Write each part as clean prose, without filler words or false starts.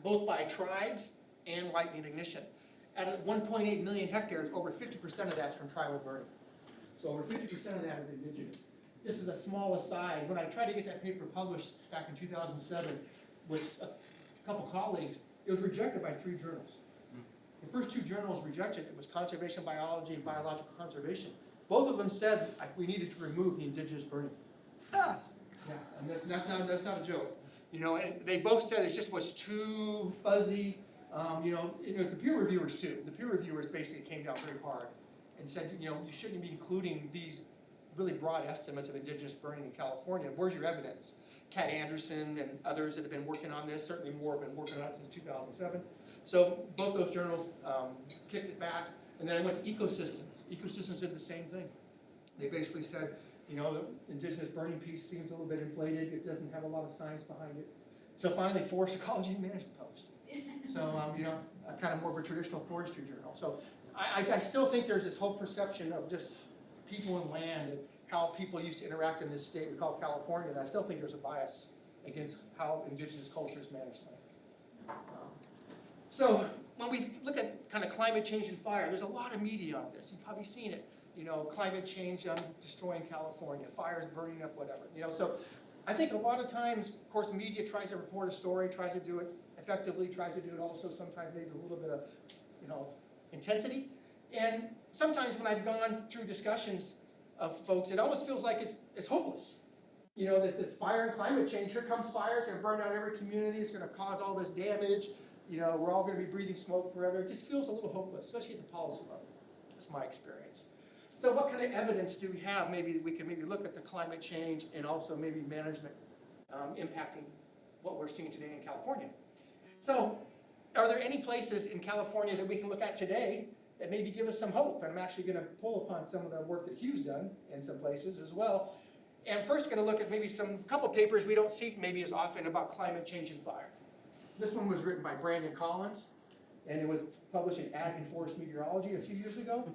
both by tribes and lightning ignition. At 1.8 million hectares, over 50% of that's from tribal burning. So over 50% of that is indigenous. This is a small aside. When I tried to get that paper published back in 2007 with a couple colleagues, it was rejected by 3 journals. The first 2 journals rejected it was Conservation Biology and Biological Conservation. Both of them said we needed to remove the indigenous burning. Yeah, and that's not a joke. You know, and they both said it just was too fuzzy. You know, the peer reviewers too. The peer reviewers basically came down very hard and said, you know, you shouldn't be including these really broad estimates of indigenous burning in California. Where's your evidence? Kat Anderson and others that have been working on this, certainly more have been working on it since 2007. So both those journals kicked it back. And then I went to Ecosystems. Ecosystems did the same thing. They basically said, you know, the indigenous burning piece seems a little bit inflated. It doesn't have a lot of science behind it. So finally, Forest Ecology Management published it. So, you know, kind of more of a traditional forestry journal. So I still think there's this whole perception of just people and land and how people used to interact in this state we call California. And I still think there's a bias against how indigenous cultures manage land. So when we look at kind of climate change and fire, there's a lot of media on this. You've probably seen it. You know, climate change destroying California, fires burning up, whatever. You know, so I think a lot of times, of course, media tries to report a story, tries to do it effectively, tries to do it also sometimes maybe a little bit of, you know, intensity. And sometimes when I've gone through discussions of folks, it almost feels like it's hopeless. You know, there's this fire and climate change. Here comes fire. It's going to burn down every community. It's going to cause all this damage. You know, we're all going to be breathing smoke forever. It just feels a little hopeless, especially at the policy level. That's my experience. So what kind of evidence do we have? Maybe we can look at the climate change and also maybe management impacting what we're seeing today in California. So are there any places in California that we can look at today that maybe give us some hope? And I'm actually going to pull upon some of the work that Hugh's done in some places as well. And first going to look at maybe couple papers we don't see maybe as often about climate change and fire. This one was written by Brandon Collins, and it was published in Ag and Forest Meteorology a few years ago.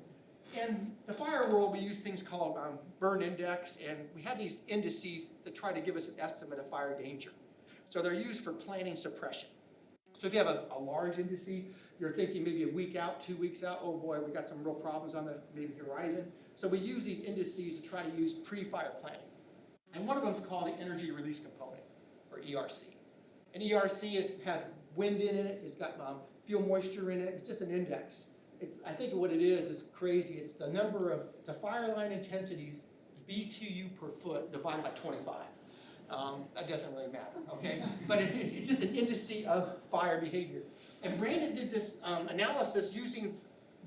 In the fire world, we use things called burn index, and we have these indices that try to give us an estimate of fire danger. So they're used for planning suppression. So if you have a large indice, you're thinking maybe a week out, 2 weeks out, oh boy, we got some real problems on the maybe horizon. So we use these indices to try to use pre-fire planning. And one of them is called the energy release component, or ERC. And ERC has wind in it, it's got fuel moisture in it, it's just an index. I think what it is crazy. It's the number of the fire line intensities, BTU per foot divided by 25. That doesn't really matter, okay? But it's just an indice of fire behavior. And Brandon did this analysis using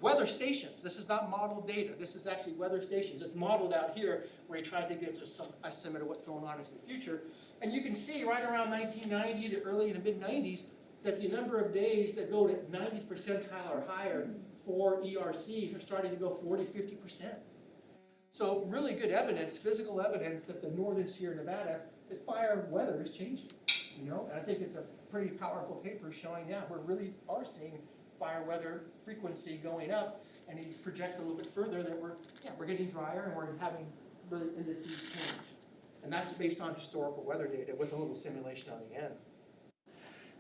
weather stations. This is not modeled data. This is actually weather stations. It's modeled out here where he tries to give us some estimate of what's going on into the future. And you can see right around 1990, the early and mid-90s, that the number of days that go to 90th percentile or higher for ERC are starting to go 40, 50%. So really good evidence, physical evidence that the northern Sierra Nevada, that fire weather is changing. You know, and I think it's a pretty powerful paper showing, yeah, we really are seeing fire weather frequency going up, and he projects a little bit further that we're getting drier and we're having really indices change. And that's based on historical weather data with a little simulation on the end.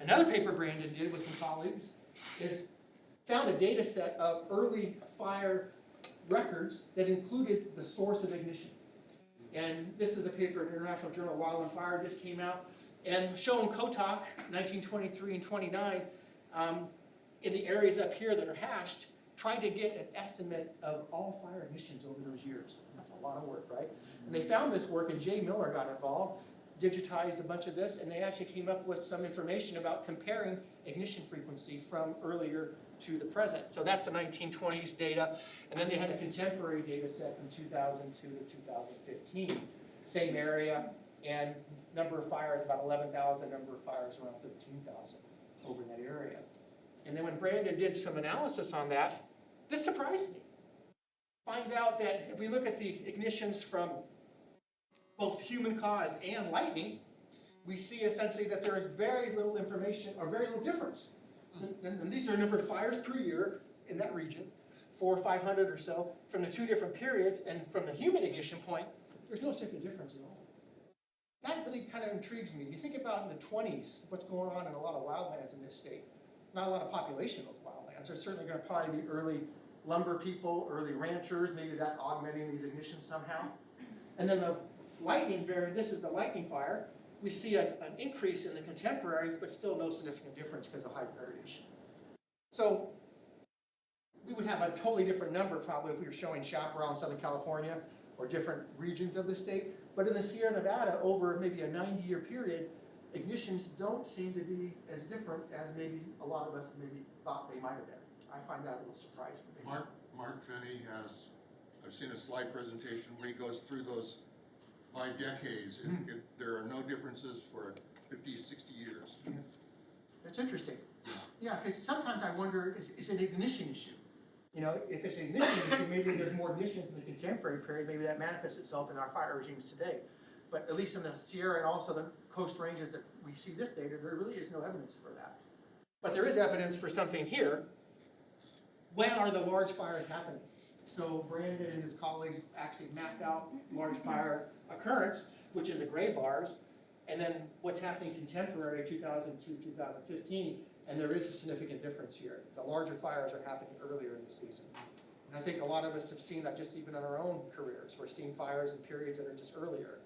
Another paper Brandon did with some colleagues is found a data set of early fire records that included the source of ignition. And this is a paper in International Journal of Wildfire just came out, and showing Kotok, 1923 and 29, in the areas up here that are hashed, trying to get an estimate of all fire emissions over those years. That's a lot of work, right? And they found this work, and Jay Miller got involved, digitized a bunch of this, and they actually came up with some information about comparing ignition frequency from earlier to the present. So that's the 1920s data, and then they had a contemporary data set from 2002 to 2015. Same area, and number of fires about 11,000, number of fires around 13,000 over that area. And then when Brandon did some analysis on that, this surprised me. Finds out that if we look at the ignitions from both human-caused and lightning, we see essentially that there is very little information or very little difference. And these are a number of fires per year in that region, 400 or 500 or so, from the two different periods, and from the human ignition point, there's no significant difference at all. That really kind of intrigues me. You think about in the 20s, what's going on in a lot of wildlands in this state. Not a lot of population of wildlands. There's certainly going to probably be early lumber people, early ranchers. Maybe that's augmenting these ignitions somehow. And then the lightning variant, this is the lightning fire. We see an increase in the contemporary, but still no significant difference because of high variation. So we would have a totally different number probably if we were showing Chaparral in Southern California or different regions of the state. But in the Sierra Nevada, over maybe a 90-year period, ignitions don't seem to be as different as maybe a lot of us maybe thought they might have been. I find that a little surprising. Mark Finney has, I've seen a slide presentation where he goes through those 5 decades, and there are no differences for 50, 60 years. That's interesting. Yeah, because sometimes I wonder, is it an ignition issue? You know, if it's an ignition issue, maybe there's more ignitions in the contemporary period, maybe that manifests itself in our fire regimes today. But at least in the Sierra and also the coast ranges that we see this data, there really is no evidence for that. But there is evidence for something here. When are the large fires happening? So Brandon and his colleagues actually mapped out large fire occurrence, which are the gray bars, and then what's happening contemporary 2002, 2015, and there is a significant difference here. The larger fires are happening earlier in the season. And I think a lot of us have seen that just even in our own careers. We're seeing fires in periods that are just earlier.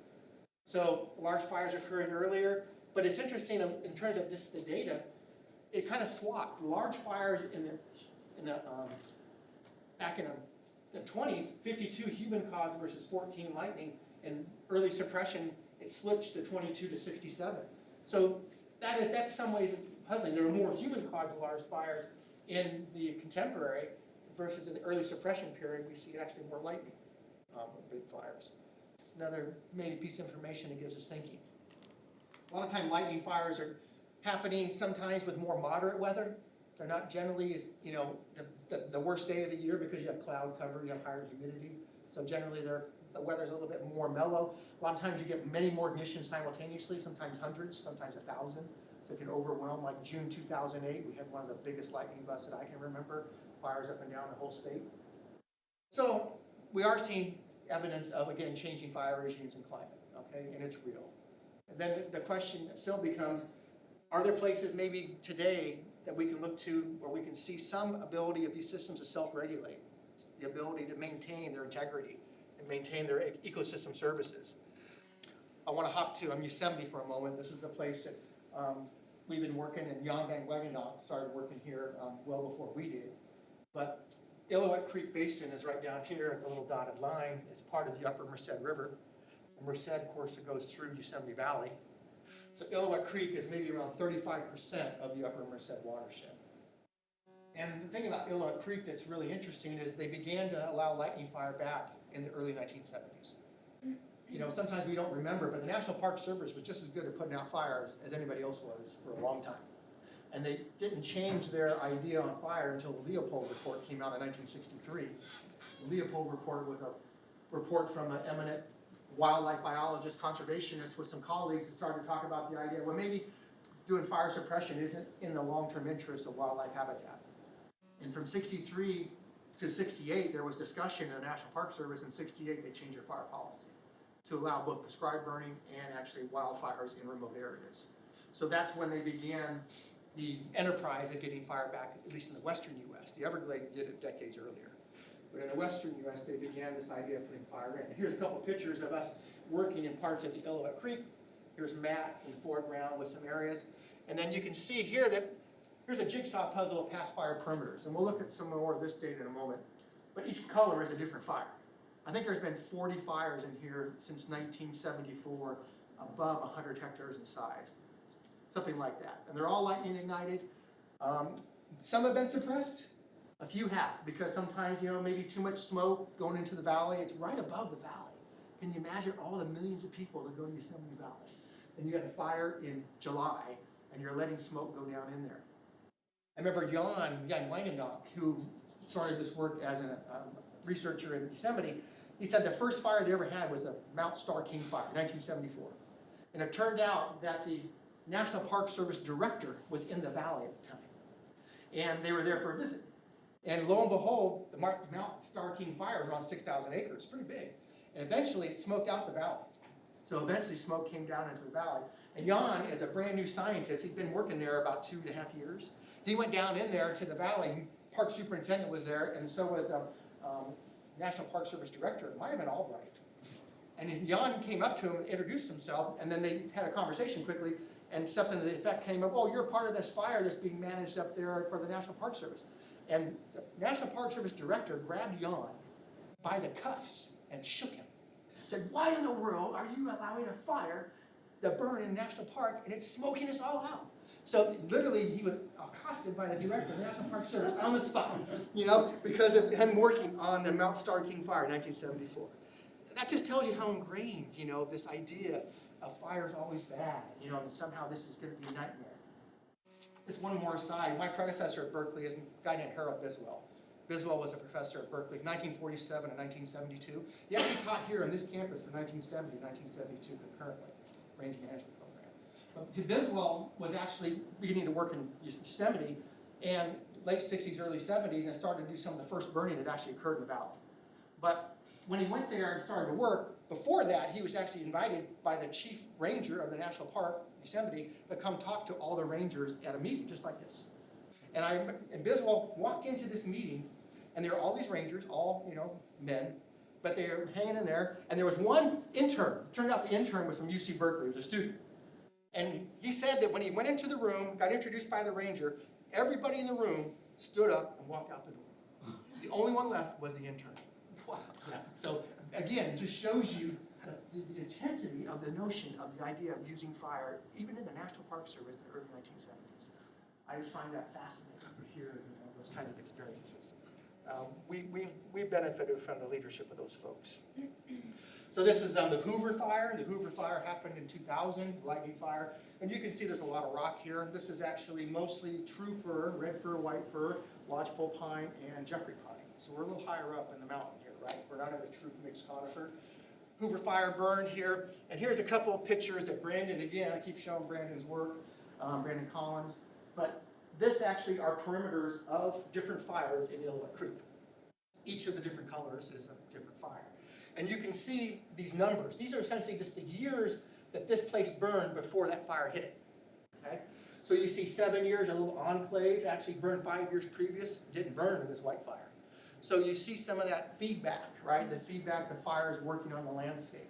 So large fires are occurring earlier, but it's interesting in terms of just the data, it kind of swapped. Large fires back in the 20s, 52 human caused versus 14 lightning, and early suppression, it switched to 22 to 67. So that's some ways it's puzzling. There are more human caused large fires in the contemporary versus in the early suppression period, we see actually more lightning, big fires. Another maybe piece of information that gives us thinking. A lot of time lightning fires are happening sometimes with more moderate weather. They're not generally as, you know, the worst day of the year because you have cloud cover, you have higher humidity. So generally the weather's a little bit more mellow. A lot of times you get many more ignitions simultaneously, sometimes hundreds, sometimes 1,000. So it can overwhelm, like June 2008, we had one of the biggest lightning busts that I can remember, fires up and down the whole state. So we are seeing evidence of, again, changing fire regimes and climate, okay, and it's real. And then the question still becomes, are there places maybe today that we can look to where we can see some ability of these systems to self-regulate, the ability to maintain their integrity and maintain their ecosystem services? I want to hop to Yosemite for a moment. This is a place that we've been working, and Jan van Wagenock started working here well before we did. But Illilouette Creek Basin is right down here, the little dotted line. It's part of the Upper Merced River. The Merced, of course, it goes through Yosemite Valley. So Illilouette Creek is maybe around 35% of the Upper Merced watershed. And the thing about Illilouette Creek that's really interesting is they began to allow lightning fire back in the early 1970s. You know, sometimes we don't remember, but the National Park Service was just as good at putting out fires as anybody else was for a long time. And they didn't change their idea on fire until the Leopold Report came out in 1963. The Leopold Report was a report from an eminent wildlife biologist, conservationist with some colleagues that started to talk about the idea, well, maybe doing fire suppression isn't in the long-term interest of wildlife habitat. And from 63 to 68, there was discussion in the National Park Service. In 68, they changed their fire policy to allow both prescribed burning and actually wildfires in remote areas. So that's when they began the enterprise of getting fire back, at least in the western U.S. The Everglades did it decades earlier. But in the western U.S., they began this idea of putting fire in. And here's a couple pictures of us working in parts of the Illilouette Creek. Here's Matt in the foreground with some areas. And then you can see here that here's a jigsaw puzzle of past fire perimeters. And we'll look at some more of this data in a moment. But each color is a different fire. I think there's been 40 fires in here since 1974, above 100 hectares in size. Something like that. And they're all lightning ignited. Some have been suppressed. A few have, because sometimes, you know, maybe too much smoke going into the valley. It's right above the valley. Can you imagine all the millions of people that go to Yosemite Valley? And you got a fire in July, and you're letting smoke go down in there. I remember Jan Weinendock, who started this work as a researcher in Yosemite. He said the first fire they ever had was the Mount Star King Fire, 1974. And it turned out that the National Park Service director was in the valley at the time. And they were there for a visit. And lo and behold, the Mount Star King Fire was around 6,000 acres, pretty big. And eventually it smoked out the valley. So eventually smoke came down into the valley. And Jan is a brand new scientist. He's been working there about 2.5 years. He went down in there to the valley. Park superintendent was there, and so was National Park Service director. It might have been Albright. And Jan came up to him and introduced himself, and then they had a conversation quickly, and something to the effect came up, oh, you're part of this fire that's being managed up there for the National Park Service. And the National Park Service director grabbed Jan by the cuffs and shook him. Said, why in the world are you allowing a fire to burn in National Park and it's smoking us all out? So literally he was accosted by the director of the National Park Service on the spot, because of him working on the Mount Starr King fire in 1974. That just tells you how ingrained, this idea of fire is always bad, and somehow this is going to be a nightmare. Just one more aside. My predecessor at Berkeley is a guy named Harold Biswell. Biswell was a professor at Berkeley, 1947 and 1972. He actually taught here on this campus from 1970 to 1972 concurrently, range management program. But Biswell was actually beginning to work in Yosemite in late 60s, early 70s, and started to do some of the first burning that actually occurred in the valley. But when he went there and started to work, before that, he was actually invited by the chief ranger of the national park, Yosemite, to come talk to all the rangers at a meeting just like this. And Biswell walked into this meeting, and there were all these rangers, all men, but they were hanging in there, and there was one intern. It turned out the intern was from UC Berkeley, he was a student. And he said that when he went into the room, got introduced by the ranger, everybody in the room stood up and walked out the door. The only one left was the intern. Wow. Yeah. So again, just shows you the intensity of the notion of the idea of using fire, even in the National Park Service in the early 1970s. I just find that fascinating to hear those kinds of experiences. We benefited from the leadership of those folks. So this is the Hoover fire. The Hoover fire happened in 2000, lightning fire. And you can see there's a lot of rock here. This is actually mostly true fir, red fir, white fir, lodgepole pine, and Jeffrey pine. So we're a little higher up in the mountain here, right? We're not in the true mixed conifer. Hoover fire burned here. And here's a couple of pictures that Brandon, again, I keep showing Brandon's work, Brandon Collins. But this actually are perimeters of different fires in Illinois Creek. Each of the different colors is a different fire. And you can see these numbers. These are essentially just the years that this place burned before that fire hit it. Okay? So you see 7 years, a little enclave, actually burned 5 years previous, didn't burn in this white fire. So you see some of that feedback, right? The feedback of fires working on the landscape.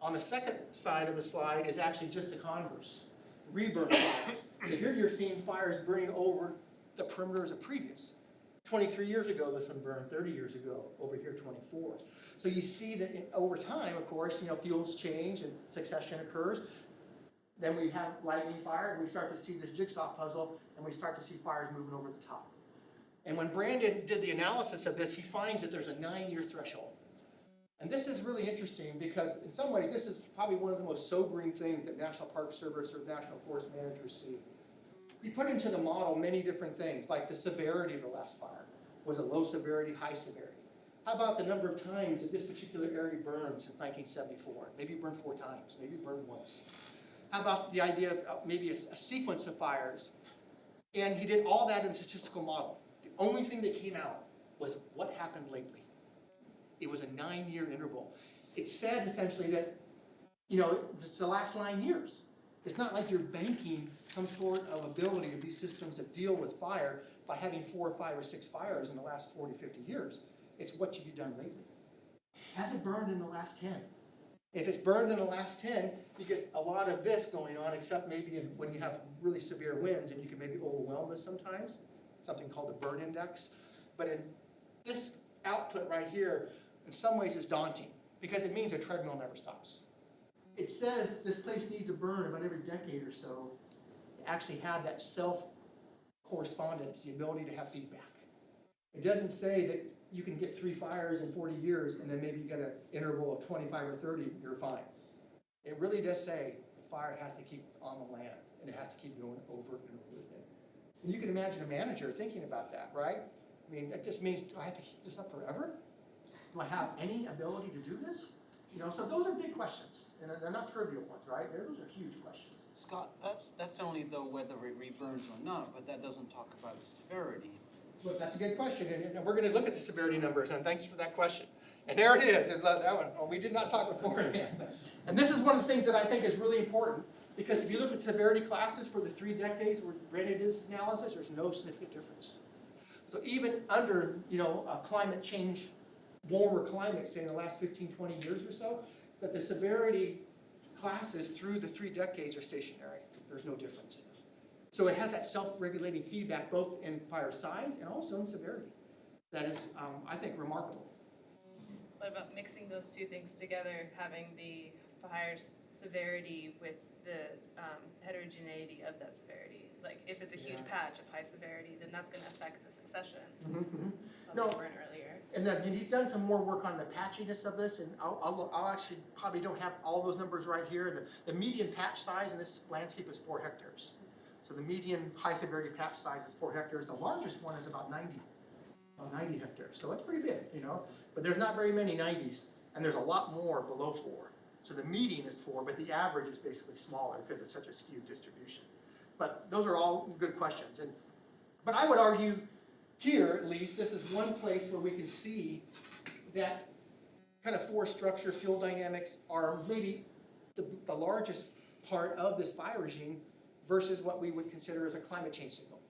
On the second side of the slide is actually just the converse, reburn fires. So here you're seeing fires burning over the perimeters of previous. 23 years ago, this one burned. 30 years ago, over here, 24. So you see that over time, of course, fuels change and succession occurs. Then we have lightning fire, and we start to see this jigsaw puzzle, and we start to see fires moving over the top. And when Brandon did the analysis of this, he finds that there's a 9-year threshold. And this is really interesting because in some ways, this is probably one of the most sobering things that National Park Service or National Forest managers see. We put into the model many different things, like the severity of the last fire. Was it low severity, high severity? How about the number of times that this particular area burned since 1974? Maybe it burned 4 times, maybe it burned once. How about the idea of maybe a sequence of fires? And he did all that in the statistical model. The only thing that came out was what happened lately. It was a 9-year interval. It said essentially that, it's the last 9 years. It's not like you're banking some sort of ability of these systems that deal with fire by having 4 or 5 or 6 fires in the last 40, 50 years. It's what have you done lately. Has it burned in the last 10? If it's burned in the last 10, you get a lot of this going on, except maybe when you have really severe winds, and you can maybe overwhelm this sometimes, something called the burn index. But in this output right here, in some ways is daunting, because it means a treadmill never stops. It says this place needs to burn about every decade or so to actually have that self-correspondence, the ability to have feedback. It doesn't say that you can get 3 fires in 40 years and then maybe you get an interval of 25 or 30, you're fine. It really does say the fire has to keep on the land and it has to keep going over and over again. And you can imagine a manager thinking about that, right? I mean, that just means, do I have to keep this up forever? Do I have any ability to do this? So those are big questions, and they're not trivial ones, right? Those are huge questions. Scott, that's only though whether it reburns or not, but that doesn't talk about the severity. Well, that's a good question, and we're going to look at the severity numbers, and thanks for that question. And there it is, and that one, oh, we did not talk beforehand. And this is one of the things that I think is really important, because if you look at severity classes for the 3 decades where Brandon did this analysis, there's no significant difference. So even under, a climate change, warmer climate, say in the last 15, 20 years or so, that the severity classes through the 3 decades are stationary. There's no difference in it. So it has that self-regulating feedback both in fire size and also in severity. That is, I think, remarkable. What about mixing those two things together, having the fire severity with the heterogeneity of that severity? Like, if it's a huge patch of high severity, then that's going to affect the succession of No. what we learned earlier. And then he's done some more work on the patchiness of this, and I'll actually probably don't have all those numbers right here. The median patch size in this landscape is 4 hectares. So the median high severity patch size is 4 hectares. The largest one is about 90 hectares. So that's pretty big, But there's not very many 90s, and there's a lot more below 4. So the median is 4, but the average is basically smaller because it's such a skewed distribution. But those are all good questions. But I would argue here, at least, this is one place where we can see that kind of forest structure, fuel dynamics are maybe the largest part of this fire regime versus what we would consider as a climate change signal.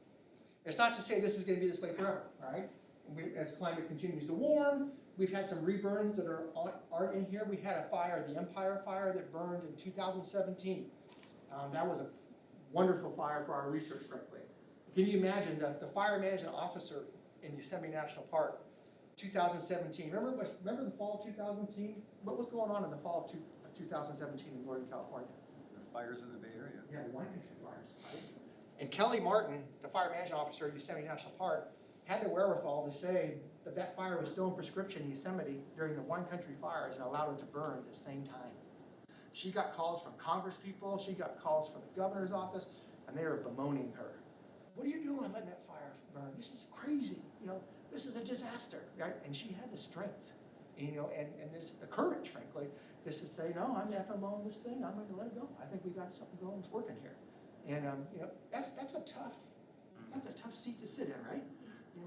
It's not to say this is going to be this way forever, right? As climate continues to warm, we've had some reburns that aren't in here. We had a fire, the Empire Fire, that burned in 2017. That was a wonderful fire for our research, frankly. Can you imagine the fire management officer in Yosemite National Park, 2017? Remember the fall of 2017? What was going on in the fall of 2017 in Northern California? The fires in the Bay Area. Yeah, wine country fires, right? And Kelly Martin, the fire management officer at Yosemite National Park, had the wherewithal to say that fire was still in prescription in Yosemite during the wine country fires and allowed it to burn at the same time. She got calls from Congress people, she got calls from the governor's office, and they were bemoaning her. What are you doing letting that fire burn? This is crazy, this is a disaster, right? And she had the strength, and the courage, frankly, just to say, no, I'm FMO on this thing, I'm going to let it go. I think we got something going that's working here. And, that's a tough seat to sit in, right?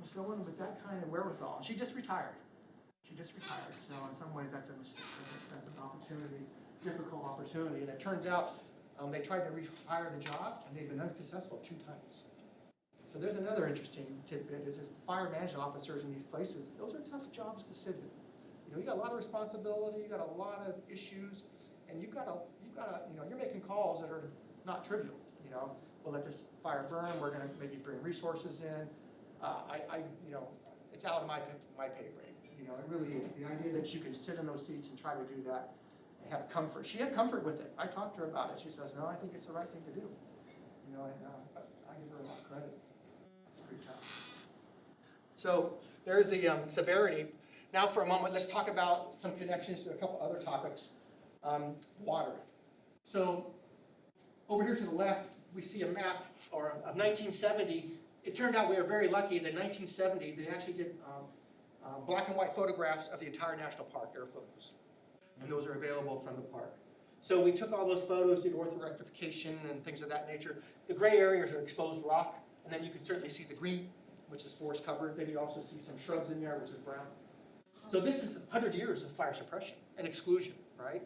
Someone with that kind of wherewithal. She just retired. So in some ways that's a mistake. That's an opportunity, difficult opportunity. And it turns out they tried to rehire the job and they've been unsuccessful 2 times. So there's another interesting tidbit is the fire management officers in these places, those are tough jobs to sit in. You got a lot of responsibility, you got a lot of issues, and you've got to, you're making calls that are not trivial. We'll let this fire burn, we're going to maybe bring resources in. It's out of my pay grade. It really is. The idea that you can sit in those seats and try to do that and have comfort. She had comfort with it. I talked to her about it. She says, no, I think it's the right thing to do. And I give her a lot of credit. It's pretty tough. So there's the severity. Now for a moment, let's talk about some connections to a couple other topics. Water. So over here to the left, we see a map of 1970. It turned out we were very lucky that in 1970 they actually did black and white photographs of the entire national park, air photos. And those are available from the park. So we took all those photos, did orthorectification and things of that nature. The gray areas are exposed rock, and then you can certainly see the green, which is forest covered. Then you also see some shrubs in there, which is brown. So this is 100 years of fire suppression and exclusion, right?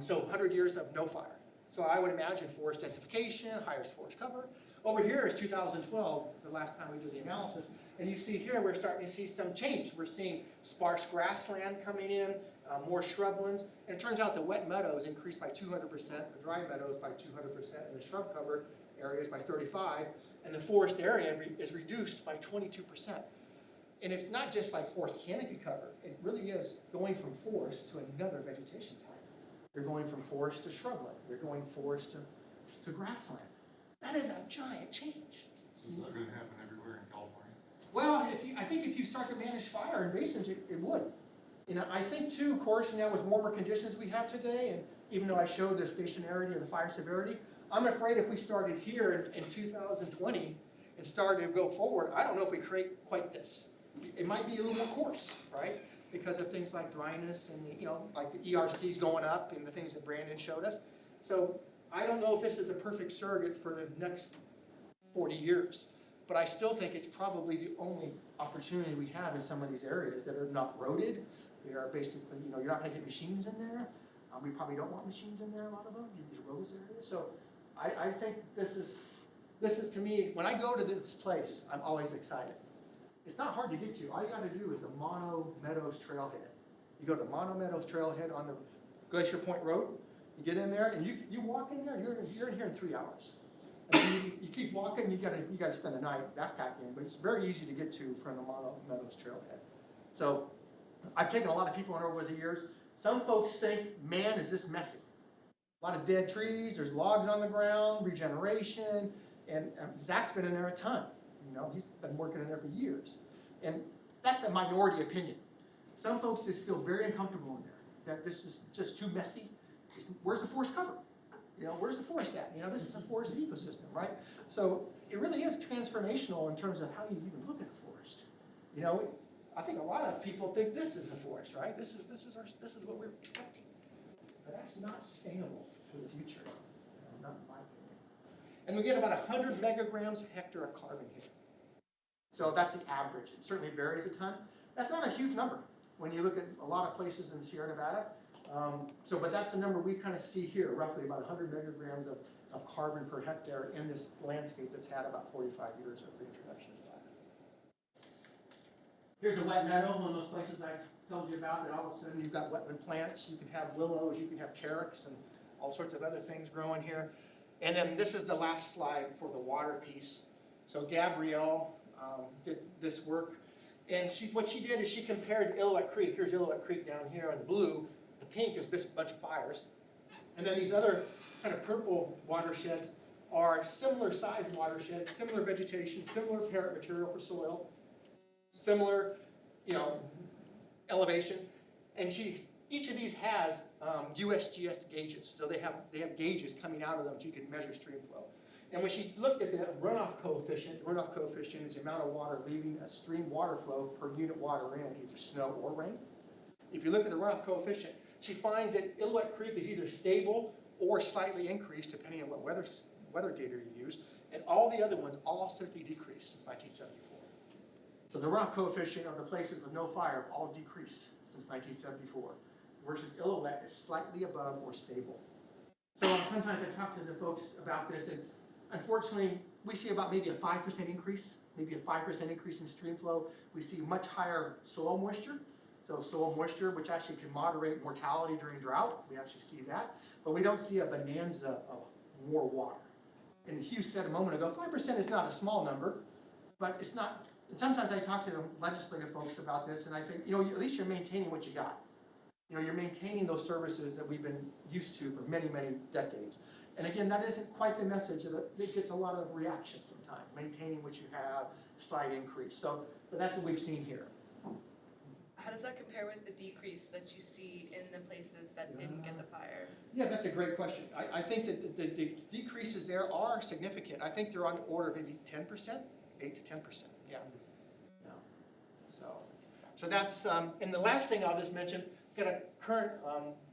So 100 years of no fire. So I would imagine forest densification, higher forest cover. Over here is 2012, the last time we did the analysis, and you see here we're starting to see some change. We're seeing sparse grassland coming in, more shrublands, and it turns out the wet meadows increased by 200%, the dry meadows by 200%, and the shrub cover areas by 35%, and the forest area is reduced by 22%. And it's not just like forest canopy cover, it really is going from forest to another vegetation type. They're going from forest to shrubland, they're going forest to grassland. That is a giant change. So is that going to happen everywhere in California? Well, I think if you start to manage fire in basins, it would. I think too, of course, now with warmer conditions we have today, and even though I showed the stationarity of the fire severity, I'm afraid if we started here in 2020 and started to go forward, I don't know if we create quite this. It might be a little more coarse, right? Because of things like dryness and, like the ERCs going up and the things that Brandon showed us. So I don't know if this is the perfect surrogate for the next 40 years, but I still think it's probably the only opportunity we have in some of these areas that are not roaded, They are basically, you're not gonna get machines in there. We probably don't want machines in there, a lot of them, these wilderness areas. So I think this is to me, when I go to this place, I'm always excited. It's not hard to get to. All you gotta do is the Mono Meadows Trailhead. You go to Mono Meadows Trailhead on the Glacier Point Road, you get in there, and you walk in there, you're in here in 3 hours. And then you keep walking, you gotta spend the night backpacking, but it's very easy to get to from the Mono Meadows Trailhead. So I've taken a lot of people in over the years. Some folks think, man, is this messy. A lot of dead trees, there's logs on the ground, regeneration, and Zach's been in there a ton. He's been working in there for years. And that's a minority opinion. Some folks just feel very uncomfortable in there, that this is just too messy. Where's the forest cover? Where's the forest at? This is a forest ecosystem, right? So it really is transformational in terms of how you even look at a forest. I think a lot of people think this is a forest, right? This is what we're expecting. But that's not sustainable for the future, not in my opinion. And we get about 100 megagrams a hectare of carbon here. So that's the average. It certainly varies a ton. That's not a huge number when you look at a lot of places in Sierra Nevada. But that's the number we kind of see here, roughly about 100 megagrams of carbon per hectare in this landscape that's had about 45 years of reintroduction of fire. Here's a wet meadow, one of those places I told you about, that all of a sudden you've got wetland plants. You can have willows, you can have carex, and all sorts of other things growing here. And then this is the last slide for the water piece. So Gabrielle did this work, and what she did is she compared Illilouette Creek. Here's Illilouette Creek down here in the blue. The pink is this bunch of fires. And then these other kind of purple watersheds are similar sized watersheds, similar vegetation, similar parent material for soil, similar, elevation. And each of these has USGS gauges. So they have gauges coming out of them so you can measure stream flow. And when she looked at the runoff coefficient is the amount of water leaving a stream water flow per unit water in, either snow or rain. If you look at the runoff coefficient, she finds that Illilouette Creek is either stable or slightly increased, depending on what weather data you use, and all the other ones all simply decreased since 1974. So the runoff coefficient of the places with no fire all decreased since 1974, versus Illilouette is slightly above or stable. So sometimes I talk to the folks about this, and unfortunately, we see about maybe a 5% increase, in stream flow. We see much higher soil moisture. So soil moisture, which actually can moderate mortality during drought, we actually see that. But we don't see a bonanza of more water. And Hugh said a moment ago, 5% is not a small number, but it's not. Sometimes I talk to the legislative folks about this, and I say, at least you're maintaining what you got. You're maintaining those services that we've been used to for many, many decades. And again, that isn't quite the message. It gets a lot of reaction sometimes, maintaining what you have, slight increase. But that's what we've seen here. How does that compare with the decrease that you see in the places that didn't get the fire? Yeah, that's a great question. I think that the decreases there are significant. I think they're on the order of maybe 10%, 8 to 10%. Yeah. So that's, and the last thing I'll just mention, got a current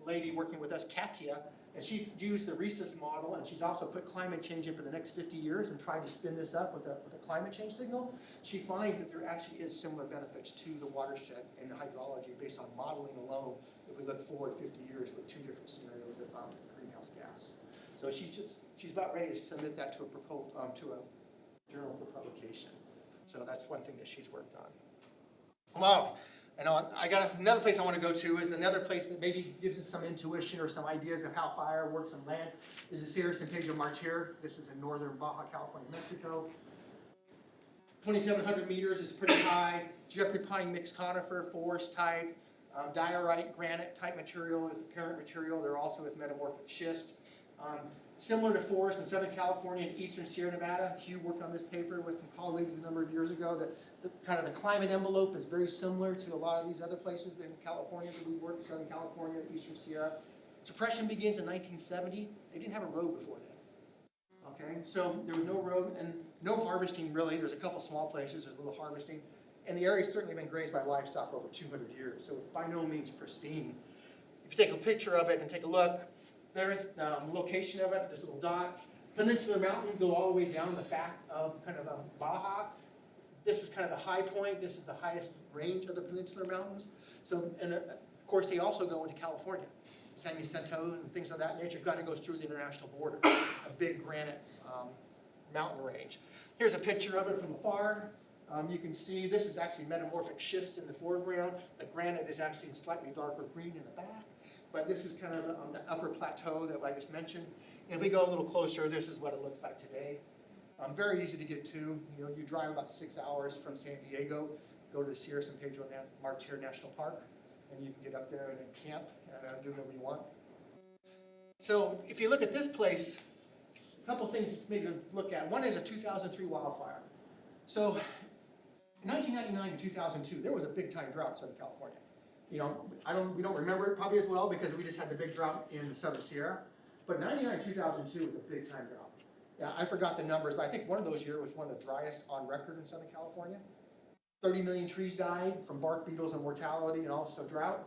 lady working with us, Katia, and she's used the RESIS model, and she's also put climate change in for the next 50 years and tried to spin this up with a climate change signal. She finds that there actually is similar benefits to the watershed and hydrology based on modeling alone if we look forward 50 years with two different scenarios of greenhouse gas. So she's about ready to submit that to a journal for publication. So that's one thing that she's worked on. Wow. I got another place I want to go to is another place that maybe gives us some intuition or some ideas of how fire works on land is the Sierra Centennial Martyr. This is in northern Baja California, Mexico. 2,700 meters is pretty high. Jeffrey pine mixed conifer, forest type. Diorite granite type material is the parent material. There also is metamorphic schist. Similar to forests in Southern California and eastern Sierra Nevada. Hugh worked on this paper with some colleagues a number of years ago. Kind of the climate envelope is very similar to a lot of these other places in California that we worked, Southern California, Eastern Sierra. Suppression begins in 1970. They didn't have a road before then. Okay, so there was no road and no harvesting really. There's a couple small places, there's a little harvesting. And the area's certainly been grazed by livestock over 200 years, so it's by no means pristine. If you take a picture of it and take a look, there's the location of it, this little dot. Peninsula Mountain go all the way down the back of kind of Baja. This is kind kind of the high point. This is the highest range of the Peninsular Mountains. So, and of course, they also go into California. San Jacinto and things of that nature kind of goes through the international border, a big granite mountain range. Here's a picture of it from afar. You can see this is actually metamorphic schist in the foreground. The granite is actually slightly darker green in the back. But this is kind of the upper plateau that I just mentioned. And if we go a little closer, this is what it looks like today. Very easy to get to. You know, you drive about 6 hours from San Diego, go to the Sierra San Pedro Martir National Park, and you can get up there and camp and do whatever you want. So if you look at this place, a couple things maybe to look at. One is a 2003 wildfire. So in 1999 and 2002, there was a big time drought in Southern California. You know, we don't remember it probably as well because we just had the big drought in the Southern Sierra. But 99, 2002 was a big time drought. Yeah, I forgot the numbers, but I think one of those years was one of the driest on record in Southern California. 30 million trees died from bark beetles and mortality and also drought.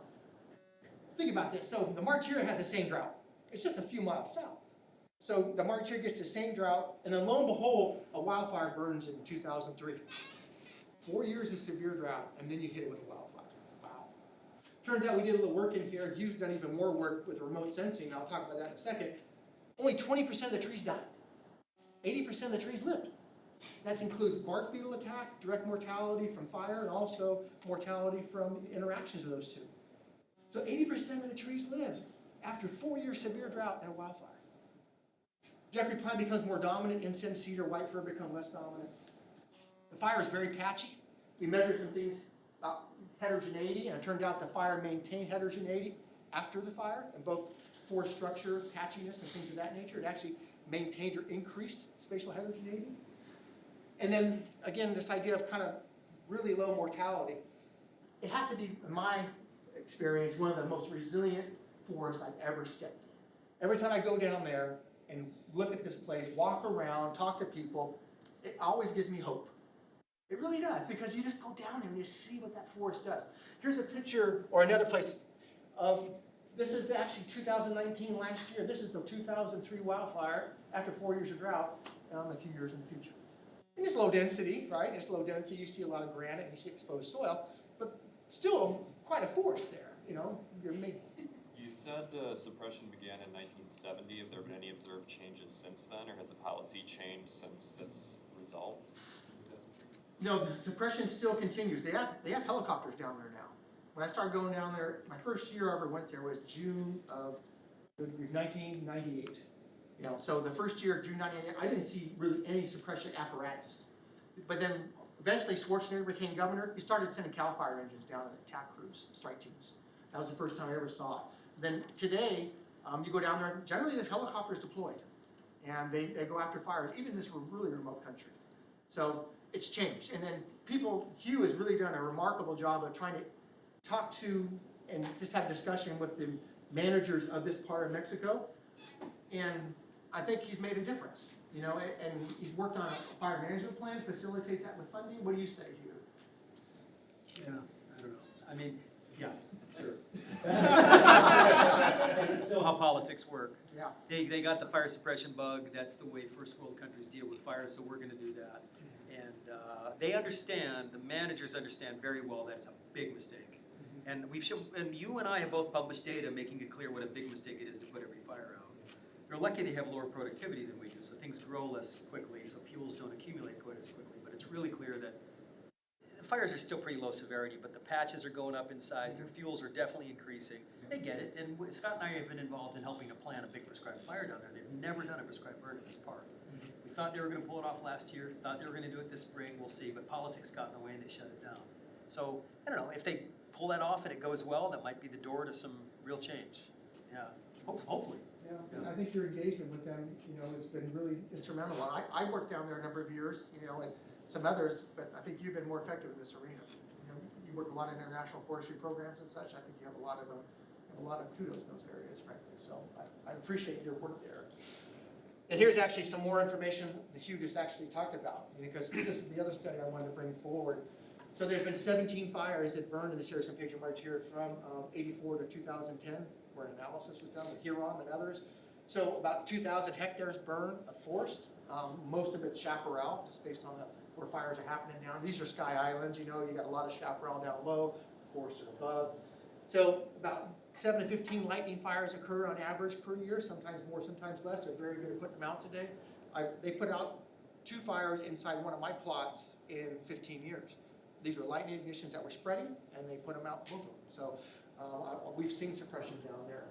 Think about this. So the Martir has the same drought. It's just a few miles south. So the Martir gets the same drought, and then lo and behold, a wildfire burns in 2003. 4 years of severe drought, and then you hit it with a wildfire. Wow. Turns out we did a little work in here. Hugh's done even more work with remote sensing. I'll talk about that in a second. Only 20% of the trees died. 80% of the trees lived. That includes bark beetle attack, direct mortality from fire, and also mortality from interactions of those two. So 80% of the trees lived after 4 years severe drought and a wildfire. Jeffrey pine becomes more dominant, incense, cedar, white fir become less dominant. The fire is very patchy. We measured some things about heterogeneity, and it turned out the fire maintained heterogeneity after the fire, and both forest structure, patchiness, and things of that nature. It actually maintained or increased spatial heterogeneity. And then, again, this idea of kind of really low mortality. It has to be, in my experience, one of the most resilient forests I've ever stepped in. Every time I go down there and look at this place, walk around, talk to people, it always gives me hope. It really does, because you just go down there and you see what that forest does. Here's a picture, or another place, of, this is actually 2019, last year. This is the 2003 wildfire after 4 years of drought, a few years in the future. And it's low density, right? It's low density. You see a lot of granite, and you see exposed soil, but still quite a forest there. You know, You said suppression began in 1970. Have there been any observed changes since then, or has the policy changed since this resolved? No, the suppression still continues. They have helicopters down there now. When I started going down there, my first year I ever went there was June of 1998. You know, so the first year, June 98, I didn't see really any suppression apparatus. But then eventually Schwarzenegger became governor. He started sending CAL FIRE engines down and attack crews, strike teams. That was the first time I ever saw it. Then today, you go down there, generally there's helicopters deployed. And they go after fires, even in this really remote country. So it's changed. And then Hugh has really done a remarkable job of trying to talk to and just have discussion with the managers of this part of Mexico. And I think he's made a difference, you know, and he's worked on a fire management plan to facilitate that with funding. What do you say, Hugh? Yeah, I don't know. I mean, yeah, sure. It's still how politics work. Yeah. They got the fire suppression bug. That's the way first world countries deal with fire, so we're gonna do that. And they understand, the managers understand very well that it's a big mistake. And and you and I have both published data making it clear what a big mistake it is to put every fire out. They're lucky they have lower productivity than we do, so things grow less quickly, so fuels don't accumulate quite as quickly. But it's really clear that the fires are still pretty low severity, but the patches are going up in size, their fuels are definitely increasing. They get it, and Scott and I have been involved in helping to plan a big prescribed fire down there. They've never done a prescribed burn at this park. We thought they were gonna pull it off last year, thought they were gonna do it this spring, we'll see, but politics got in the way and they shut it down. So, I don't know, if they pull that off and it goes well, that might be the door to some real change. Yeah, hopefully. Yeah, and I think your engagement with them, you know, has been really instrumental. I worked down there a number of years, you know, and some others, but I think you've been more effective in this arena. You know, you work a lot in international forestry programs and such. I think you have a lot of kudos in those areas, frankly. So I appreciate your work there. And here's actually some more information that Hugh just actually talked about, because this is the other study I wanted to bring forward. So there's been 17 fires that burned in the Sierra San Pedro Martir from 84 to 2010, where an analysis was done with Huron and others. So about 2,000 hectares burned of forest, most of it chaparral, just based on the where fires are happening now. These are sky islands, you know, you got a lot of chaparral down low, forests are above. So about 7 to 15 lightning fires occur on average per year, sometimes more, sometimes less. They're very good at putting them out today. They put out 2 fires inside one of my plots in 15 years. These were lightning ignitions that were spreading, and they put them out, both of them. So we've seen suppression down there.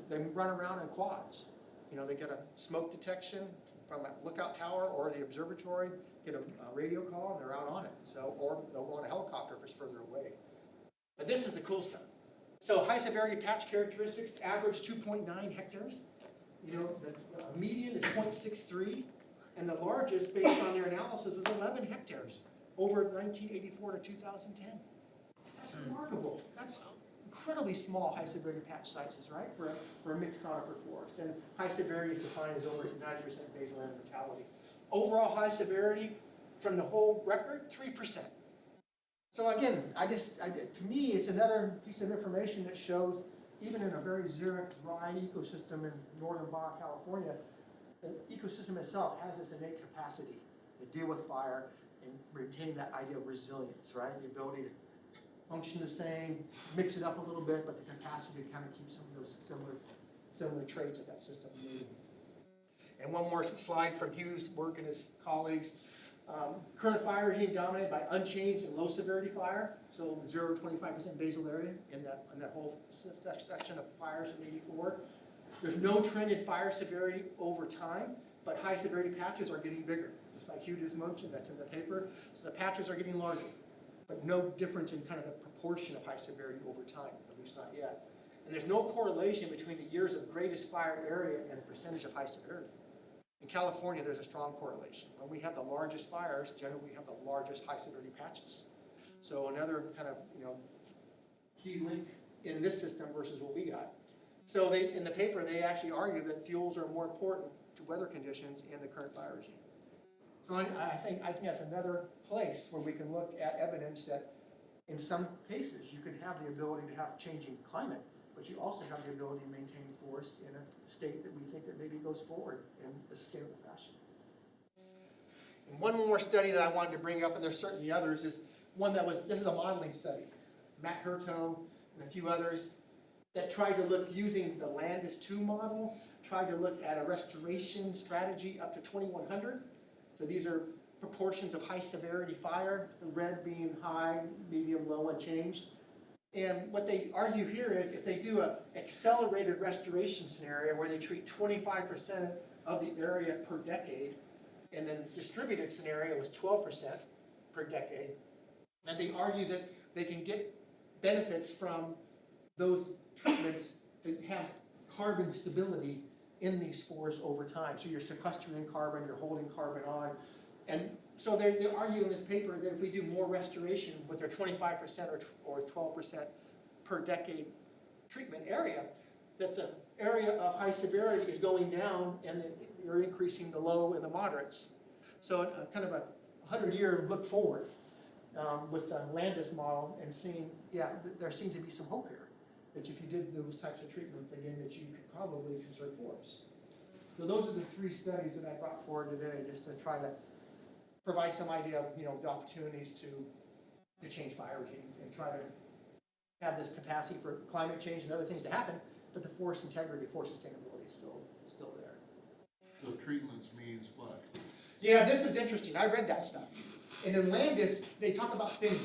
They run around in quads. You know, they get a smoke detection from a lookout tower or the observatory, get a radio call, and they're out on it. So, or they'll go on a helicopter if it's further away. But this is the cool stuff. So high severity patch characteristics, average 2.9 hectares. You know, the median is 0.63, and the largest, based on their analysis, was 11 hectares over 1984 to 2010. That's remarkable. That's incredibly small high severity patch sizes, right, for a mixed conifer forest. And high severity is defined as over 90% basal land mortality. Overall high severity from the whole record, 3%. So again, to me, it's another piece of information that shows, even in a very xeric, dry ecosystem in northern Baja California, the ecosystem itself has this innate capacity to deal with fire and retain that idea of resilience, right? The ability to function the same, mix it up a little bit, but the capacity to kind of keep some of those similar traits of that system moving. And one more slide from Hugh's work and his colleagues. Current fire regime dominated by unchanged and low severity fire, so 0 to 25% basal area in that whole section of fires in 84. There's no trend in fire severity over time, but high severity patches are getting bigger. Just like Hugh just mentioned, that's in the paper. So the patches are getting larger, but no difference in kind of the proportion of high severity over time, at least not yet. And there's no correlation between the years of greatest fire area and the percentage of high severity. In California, there's a strong correlation. When we have the largest fires, generally we have the largest high severity patches. So another kind of, you know, key link in this system versus what we got. So in the paper, they actually argue that fuels are more important to weather conditions in the current fire regime. So I think that's another place where we can look at evidence that in some cases you can have the ability to have changing climate, but you also have the ability to maintain forests in a state that we think that maybe goes forward in a sustainable fashion. And one more study that I wanted to bring up, and there's certainly others, is one this is a modeling study. Matt Herto and a few others that tried to look, using the Landis 2 model, tried to look at a restoration strategy up to 2100. So these are proportions of high severity fire, the red being high, medium, low, unchanged. And what they argue here is if they do an accelerated restoration scenario where they treat 25% of the area per decade, and then distributed scenario is 12% per decade, and they argue that they can get benefits from those treatments to have carbon stability in these forests over time. So you're sequestering carbon, you're holding carbon on. And so they argue in this paper that if we do more restoration with their 25% or 12% per decade treatment area, that the area of high severity is going down and you're increasing the low and the moderates. So kind of a 100-year look forward with the Landis model and seeing, yeah, there seems to be some hope here. That if you did those types of treatments, again, that you could probably conserve forests. So those are the 3 studies that I brought forward today, just to try to provide some idea of, you know, the opportunities to change fire regimes and try to have this capacity for climate change and other things to happen, but the forest integrity, forest sustainability is still there. So treatments means what? Yeah, this is interesting. I read that stuff. And in Landis, they talk about thinning.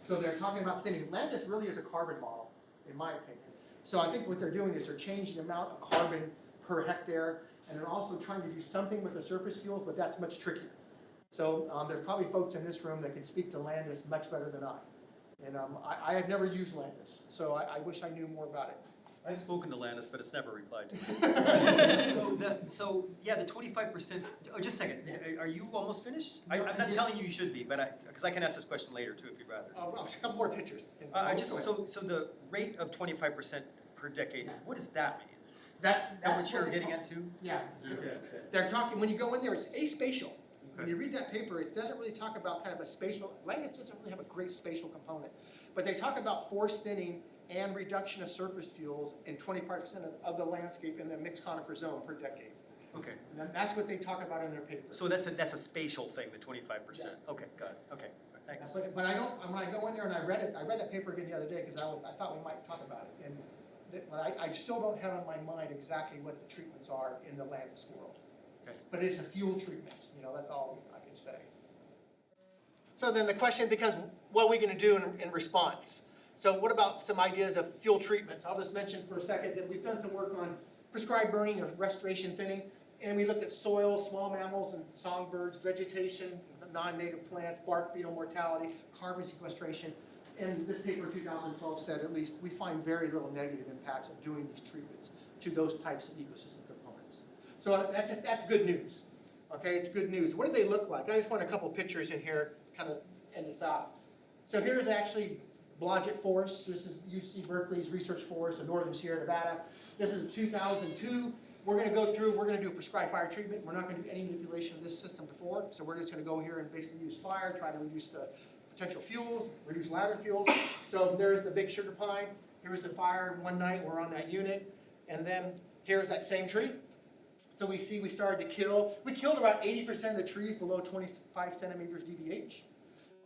So they're talking about thinning. Landis really is a carbon model, in my opinion. So I think what they're doing is they're changing the amount of carbon per hectare, and they're also trying to do something with the surface fuels, but that's much trickier. So there's probably folks in this room that can speak to Landis much better than I. And I have never used Landis, so I wish I knew more about it. I've spoken to Landis, but it's never replied to me. So yeah, the 25%, oh, just a second, are you almost finished? I'm not telling you should be, but because I can ask this question later too if you'd rather. I'll a couple more pictures. So the rate of 25% per decade, what does that mean? That's what you're getting at too? Yeah. Okay. They're talking, when you go in there, it's aspatial. When you read that paper, it doesn't really talk about kind of a spatial, Landis doesn't really have a great spatial component. But they talk about forest thinning and reduction of surface fuels in 25% of the landscape in the mixed conifer zone per decade. Okay, And that's what they talk about in their paper. so that's a spatial thing, the 25%. Okay, got it, okay, thanks. But I don't, when I go in there and I read that paper again the other day, because I thought we might talk about it, and but I still don't have in my mind exactly what the treatments are in the Landis world. Okay. But it's a fuel treatment, that's all I can say. So then the question becomes, what are we gonna do in response? So what about some ideas of fuel treatments? I'll just mention for a second that we've done some work on prescribed burning or restoration thinning, and we looked at soil, small mammals and songbirds, vegetation, non-native plants, bark beetle mortality, carbon sequestration. And this paper 2012 said at least we find very little negative impacts of doing these treatments to those types of ecosystem components. So that's good news. Okay, it's good news. What do they look like? I just want a couple pictures in here to kind of end this off. So here's actually Blodgett Forest. This is UC Berkeley's research forest in northern Sierra Nevada. This is 2002. We're going to go through, we're going to do prescribed fire treatment. We're not going to do any manipulation of this system before. So we're just going to go here and basically use fire, try to reduce the potential fuels, reduce ladder fuels. So there's the big sugar pine. Here's the fire one night, we're on that unit. And then here's that same tree. So we see we started to kill. We killed about 80% of the trees below 25 centimeters DBH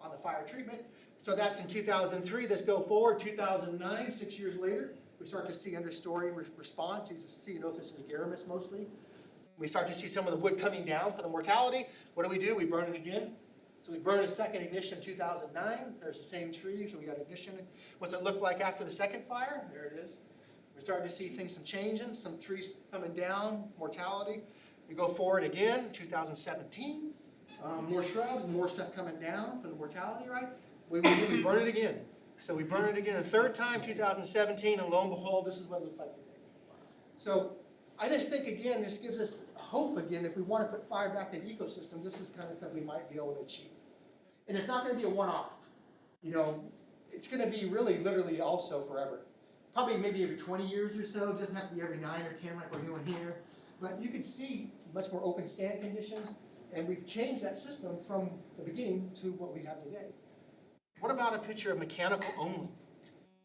on the fire treatment. So that's in 2003. Let's go forward, 2009, 6 years later. We start to see understory response. These are Ceanothus nigerimus mostly. We start to see some of the wood coming down for the mortality. What do? We burn it again. So we burn a second ignition in 2009. There's the same tree, so we got ignition. What's it look like after the second fire? There it is. We're starting to see things, some changing, some trees coming down, mortality. We go forward again, 2017. More shrubs, more stuff coming down for the mortality, right? We burn it again. So we burn it again a third time, 2017, and lo and behold, this is what it looks like today. So I just think, again, this gives us hope again. If we want to put fire back into the ecosystem, this is kind of stuff we might be able to achieve. And it's not going to be a one-off. It's going to be really, literally also forever. Probably maybe every 20 years or so. It doesn't have to be every 9 or 10 like we're doing here. But you can see much more open stand conditions, and we've changed that system from the beginning to what we have today. What about a picture of mechanical only?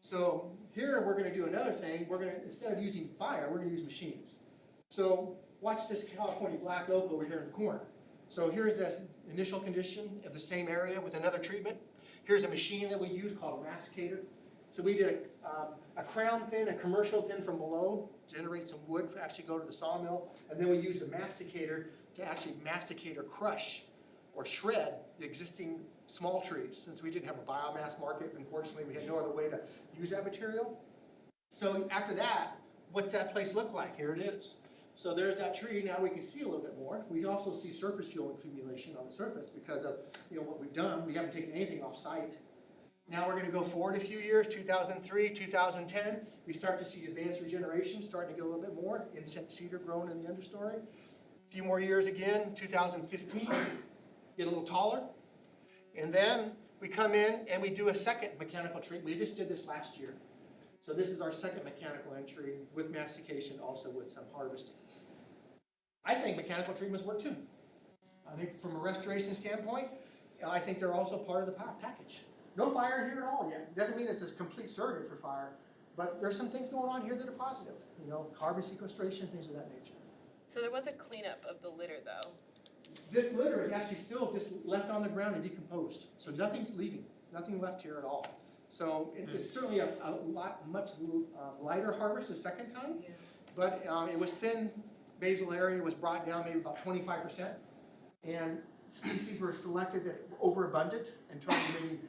So here we're going to do another thing. We're going to, instead of using fire, we're going to use machines. So watch this California black oak over here in the corner. So here's the initial condition of the same area with another treatment. Here's a machine that we use called a masticator. So we did a crown thin, a commercial thin from below, generate some wood to actually go to the sawmill, and then we used a masticator to actually masticate or crush or shred the existing small trees. Since we didn't have a biomass market, unfortunately, we had no other way to use that material. So after that, what's that place look like? Here it is. So there's that tree. Now we can see a little bit more. We also see surface fuel accumulation on the surface because of what we've done. We haven't taken anything off site. Now we're going to go forward a few years, 2003, 2010. We start to see advanced regeneration starting to get a little bit more. Incense cedar growing in the understory. A few more years again, 2015, get a little taller. And then we come in and we do a second mechanical treatment. We just did this last year. So this is our second mechanical entry with mastication, also with some harvesting. I think mechanical treatments work too. I think from a restoration standpoint, I think they're also part of the package. No fire here at all yet. Doesn't mean it's a complete surrogate for fire, but there's some things going on here that are positive. Carbon sequestration, things of that nature. So there was a cleanup of the litter though. This litter is actually still just left on the ground and decomposed. So nothing's leaving, nothing left here at all. So it's certainly a much lighter harvest the second time, Yeah. but it was thin. Basal area was brought down maybe about 25%. And species were selected that were overabundant and trying to maybe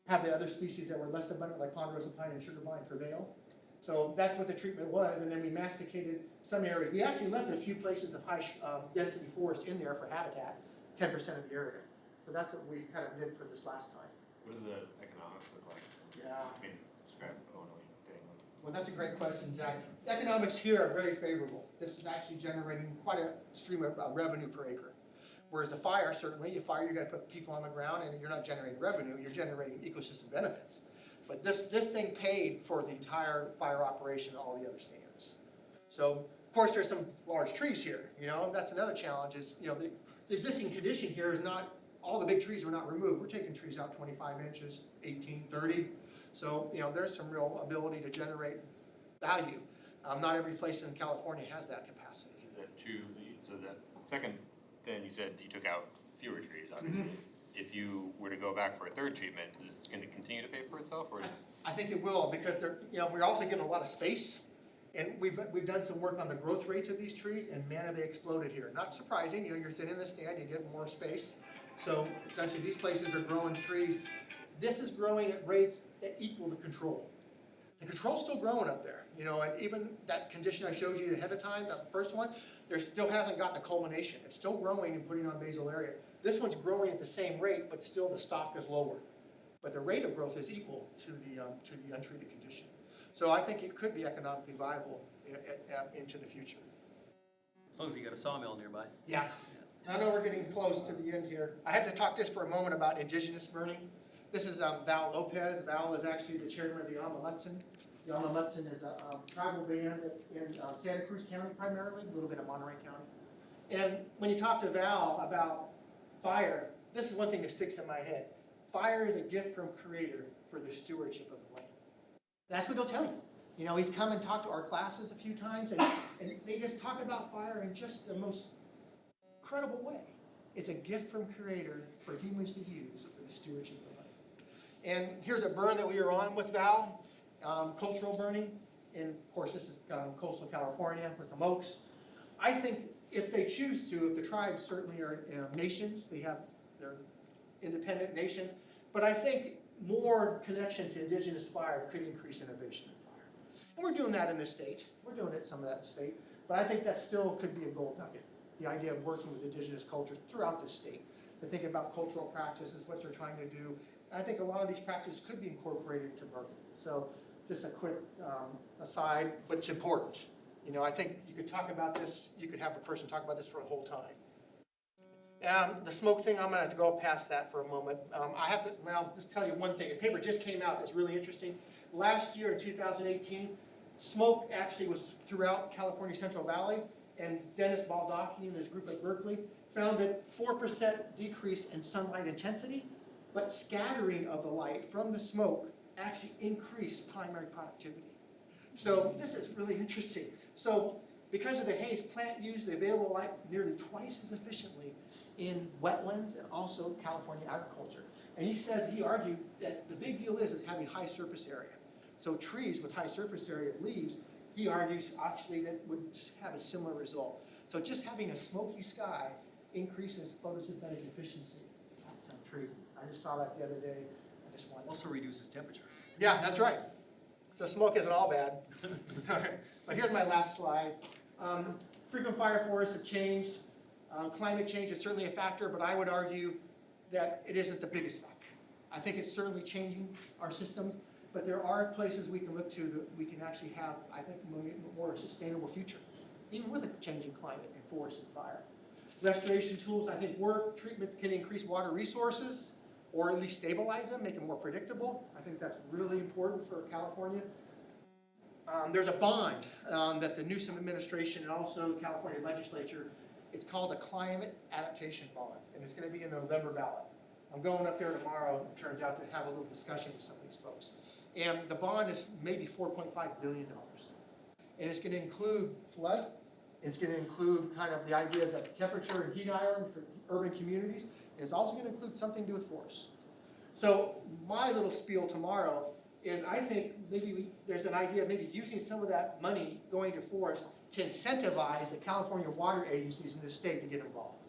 have the other species that were less abundant, like ponderosa pine and sugar vine, prevail. So that's what the treatment was, and then we masticated some areas. We actually left a few places of high density forest in there for habitat, 10% of the area. So that's what we kind of did for this last time. What do the economics look like? Yeah. I mean, describe Illinois getting one. Well, that's a great question, Zach. The economics here are very favorable. This is actually generating quite a stream of revenue per acre. Whereas the fire, certainly, you fire, you got to put people on the ground, and you're not generating revenue, you're generating ecosystem benefits. But this thing paid for the entire fire operation and all the other stands. So, of course, there's some large trees here. That's another challenge is, the existing condition here is not, all the big trees are not removed. We're taking trees out 25 inches, 18, 30. So, there's some real ability to generate value. Not every place in California has that capacity. Is that true? So the second, then you said you took out fewer trees, obviously. If you were to go back for a third treatment, is this gonna continue to pay for itself, or is? I think it will, because they're, we're also getting a lot of space. And we've done some work on the growth rates of these trees, and man, have they exploded here. Not surprising, you're thinning the stand, you get more space. So essentially, these places are growing trees. This is growing at rates that equal the control. The control's still growing up there, and even that condition I showed you ahead of time, that first one, there still hasn't got the culmination. It's still growing and putting on basal area. This one's growing at the same rate, but still the stock is lower. But the rate of growth is equal to the untreated condition. So I think it could be economically viable into the future. As long as you got a sawmill nearby. Yeah. I know we're getting close to the end here. I had to talk just for a moment about indigenous burning. This is Val Lopez. Val is actually the chairman of the Yamalutsin. The Yamalutsin is a tribal band in Santa Cruz County primarily, a little bit of Monterey County. And when you talk to Val about fire, this is one thing that sticks in my head. Fire is a gift from Creator for the stewardship of the land. That's what they'll tell you. He's come and talked to our classes a few times, and they just talk about fire in just the most incredible way. It's a gift from Creator for humans to use for the stewardship of the land. And here's a burn that we were on with Val, cultural burning. And of course, this is coastal California with the Oaks. I think if they choose to, if the tribes certainly are nations, they're independent nations, but I think more connection to indigenous fire could increase innovation in fire. And we're doing that in this state. We're doing some of that in the state, but I think that still could be a gold nugget. The idea of working with indigenous cultures throughout the state, to think about cultural practices, what they're trying to do. And I think a lot of these practices could be incorporated into Berkeley. So just a quick aside, but it's important. I think you could talk about this, you could have a person talk about this for a whole time. The smoke thing, I'm gonna have to go past that for a moment. I have to, just tell you one thing. A paper just came out that's really interesting. Last year in 2018, smoke actually was throughout California Central Valley, and Dennis Baldacci and his group at Berkeley found that 4% decrease in sunlight intensity, but scattering of the light from the smoke actually increased primary productivity. So this is really interesting. So because of the haze, plant used the available light nearly twice as efficiently in wetlands and also California agriculture. And he argued that the big deal is having high surface area. So trees with high surface area of leaves, he argues actually that would just have a similar result. So just having a smoky sky increases photosynthetic efficiency. That's intriguing. I just saw that the other day. I just wanted Also reduces temperature. Yeah, that's right. So smoke isn't all bad. All right. But here's my last slide. Frequent fire forests have changed. Climate change is certainly a factor, but I would argue that it isn't the biggest factor. I think it's certainly changing our systems, but there are places we can look to that we can actually have, I think, more sustainable future, even with a changing climate and forest and fire. Restoration tools, I think, work. Treatments can increase water resources, or at least stabilize them, make them more predictable. I think that's really important for California. There's a bond that the Newsom administration and also the California legislature, it's called a Climate Adaptation Bond, and it's going to be in the November ballot. I'm going up there tomorrow, it turns out, to have a little discussion with some of these folks. And the bond is maybe $4.5 billion. And it's going to include flood. It's going to include kind of the ideas of temperature and heat island for urban communities. And it's also going to include something to do with forests. So my little spiel tomorrow is I think maybe there's an idea of maybe using some of that money going to forests to incentivize the California water agencies in the state to get involved.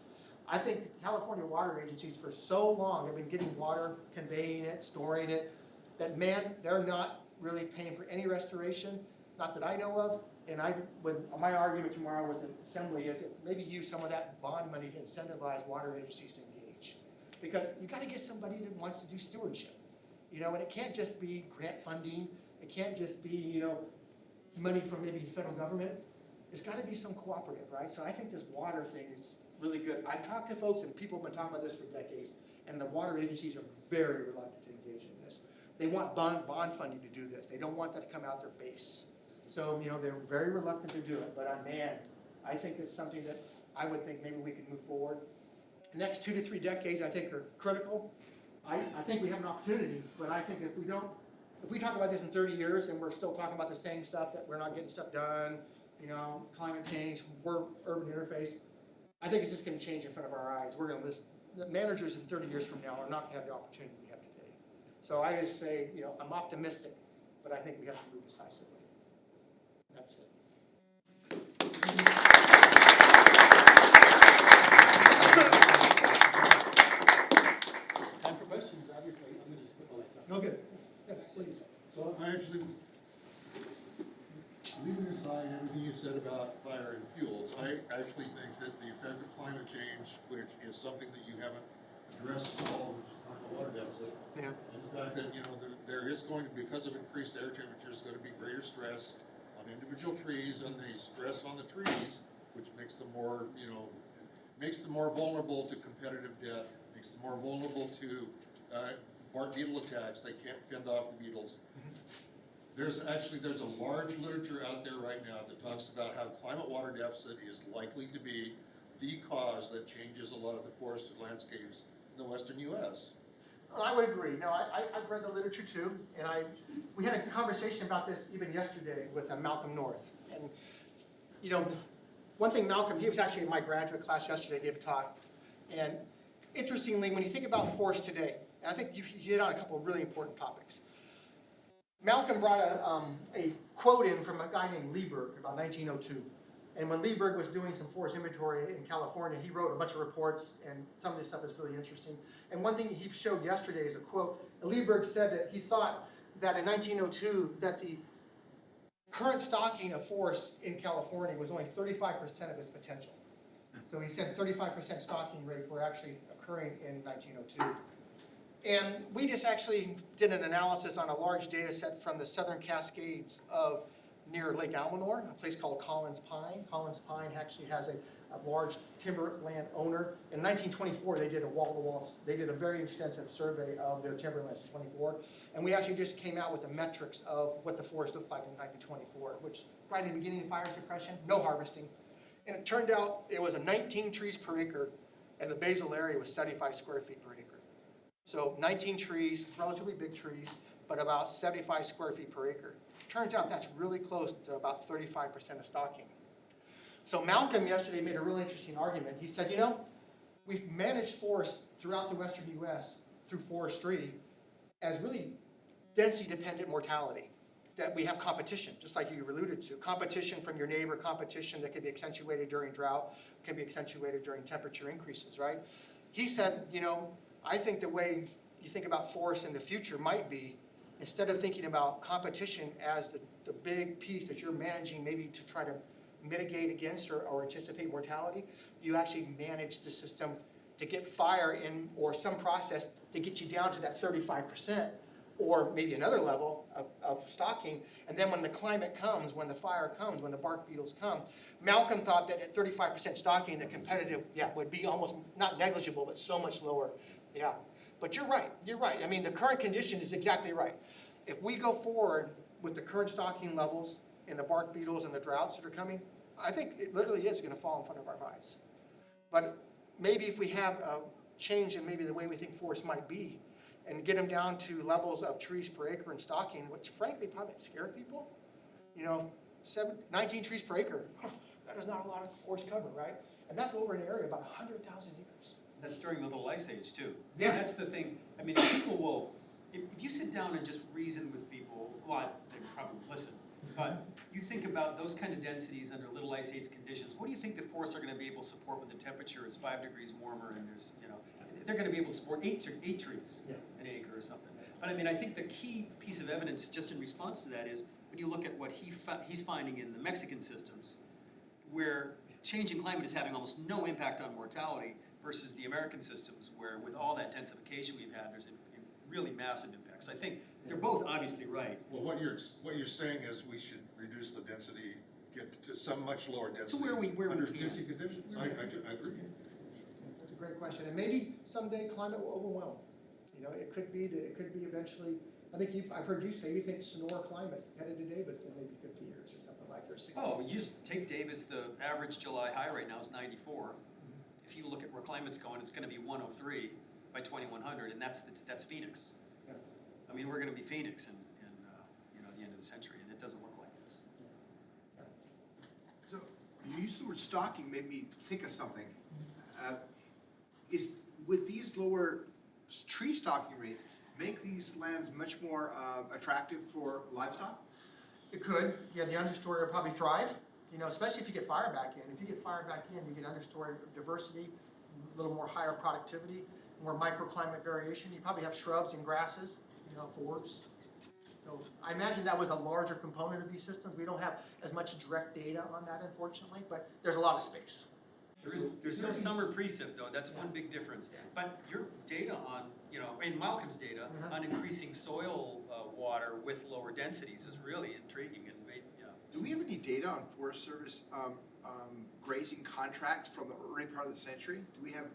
I think the California water agencies for so long have been getting water, conveying it, storing it, that man, they're not really paying for any restoration, not that I know of. And my argument tomorrow with the assembly is that maybe use some of that bond money to incentivize water agencies to engage. Because you gotta get somebody that wants to do stewardship. And it can't just be grant funding, it can't just be, money from maybe the federal government. It's gotta be some cooperative, right? So I think this water thing is really good. I've talked to folks and people have been talking about this for decades, and the water agencies are very reluctant to engage in this. They want bond funding to do this. They don't want that to come out their base. So, they're very reluctant to do it, but man, I think it's something that I would think maybe we could move forward. The next 2 to 3 decades, I think, are critical. I think we have an opportunity, but I think if we talk about this in 30 years and we're still talking about the same stuff, that we're not getting stuff done, climate change, urban interface, I think it's just gonna change in front of our eyes. We're gonna list, the managers in 30 years from now are not gonna have the opportunity we have today. So I just say, I'm optimistic, but I think we have to move decisively. That's it. Time for questions, obviously. I'm gonna just put the lights on. No good. Yeah, please. So I actually, leaving aside everything you said about fire and fuels, I actually think that the effect of climate change, which is something that you haven't addressed at all, which is kind of a water deficit. Yeah. And the fact that, there is going to, because of increased air temperatures, going to be greater stress on individual trees and the stress on the trees, which makes them more, makes them more vulnerable to competitive death, makes them more vulnerable to bark beetle attacks. They can't fend off the beetles. There's a large literature out there right now that talks about how climate water deficit is likely to be the cause that changes a lot of the forested landscapes in the western US. Oh, I would agree. No, I've read the literature too, and we had a conversation about this even yesterday with Malcolm North. And, one thing Malcolm, he was actually in my graduate class yesterday, gave a talk. And interestingly, when you think about forests today, and I think you hit on a couple of really important topics. Malcolm brought a quote in from a guy named Lieberg about 1902. And when Lieberg was doing some forest inventory in California, he wrote a bunch of reports, and some of this stuff is really interesting. And one thing he showed yesterday is a quote. Lieberg said that he thought that in 1902 that the current stocking of forests in California was only 35% of its potential. So he said 35% stocking rate were actually occurring in 1902. And we just actually did an analysis on a large data set from the Southern Cascades of near Lake Almanor, a place called Collins Pine. Collins Pine actually has a large timberland owner. In 1924, they did they did a very extensive survey of their timberlands in 24. And we actually just came out with the metrics of what the forest looked like in 1924, which right in the beginning of fire suppression, no harvesting. And it turned out it was a 19 trees per acre, and the basal area was 75 square feet per acre. So 19 trees, relatively big trees, but about 75 square feet per acre. Turns out that's really close to about 35% of stocking. So Malcolm yesterday made a really interesting argument. He said, we've managed forests throughout the western US through forestry as really density-dependent mortality. That we have competition, just like you alluded to. Competition from your neighbor, competition that can be accentuated during drought, can be accentuated during temperature increases, right? He said, I think the way you think about forests in the future might be, instead of thinking about competition as the big piece that you're managing maybe to try to mitigate against or anticipate mortality, you actually manage the system to get fire in or some process to get you down to that 35% or maybe another level of stocking. And then when the climate comes, when the fire comes, when the bark beetles come, Malcolm thought that at 35% stocking, the competitive, would be almost not negligible, but so much lower. Yeah, but you're right. I mean, the current condition is exactly right. If we go forward with the current stocking levels and the bark beetles and the droughts that are coming, I think it literally is going to fall in front of our eyes. But maybe if we have a change in maybe the way we think forests might be and get them down to levels of trees per acre and stocking, which frankly probably scare people. 19 trees per acre, that is not a lot of forest cover, right? And that's over an area about 100,000 acres. That's during the little ice age too. Yeah. That's the thing. I mean, people will, if you sit down and just reason with people, they probably listen. But you think about those kind of densities under little ice age conditions. What do you think the forests are going to be able to support when the temperature is 5 degrees warmer and there's, they're going to be able to support eight trees an acre or something. But I mean, I think the key piece of evidence just in response to that is when you look at what he's finding in the Mexican systems, where changing climate is having almost no impact on mortality versus the American systems, where with all that densification we've had, there's a really massive impact. So I think they're both obviously right. Well, what you're saying is we should reduce the density, get to some much lower density. where we under can. existing conditions. I agree. That's a great question. And maybe someday climate will overwhelm. It could be that it could be eventually, I've heard you say you think Sonora climate's headed to Davis in maybe 50 years or something like that, or 60 Oh, years. you just take Davis, the average July high right now is 94. If you look at where climate's going, it's going to be 103 by 2100, and that's Phoenix. Yeah. I mean, we're going to be Phoenix in the end of the century, and it doesn't look like this. So, you used the word stocking, made me think of something. Would these lower tree stocking rates make these lands much more attractive for livestock? It could, yeah, the understory will probably thrive, you know, especially if you get fire back in. If you get fire back in, you get understory diversity, a little more higher productivity, more microclimate variation. You probably have shrubs and grasses, you know, forbs. So I imagine that was a larger component of these systems. We don't have as much direct data on that, unfortunately, but there's a lot of space. There's no summer precip though, that's one big difference. But your data on, you know, and Malcolm's data on increasing soil water with lower densities is really intriguing and made, yeah. Do we have any data on Forest Service grazing contracts from the early part of the century? Do we have,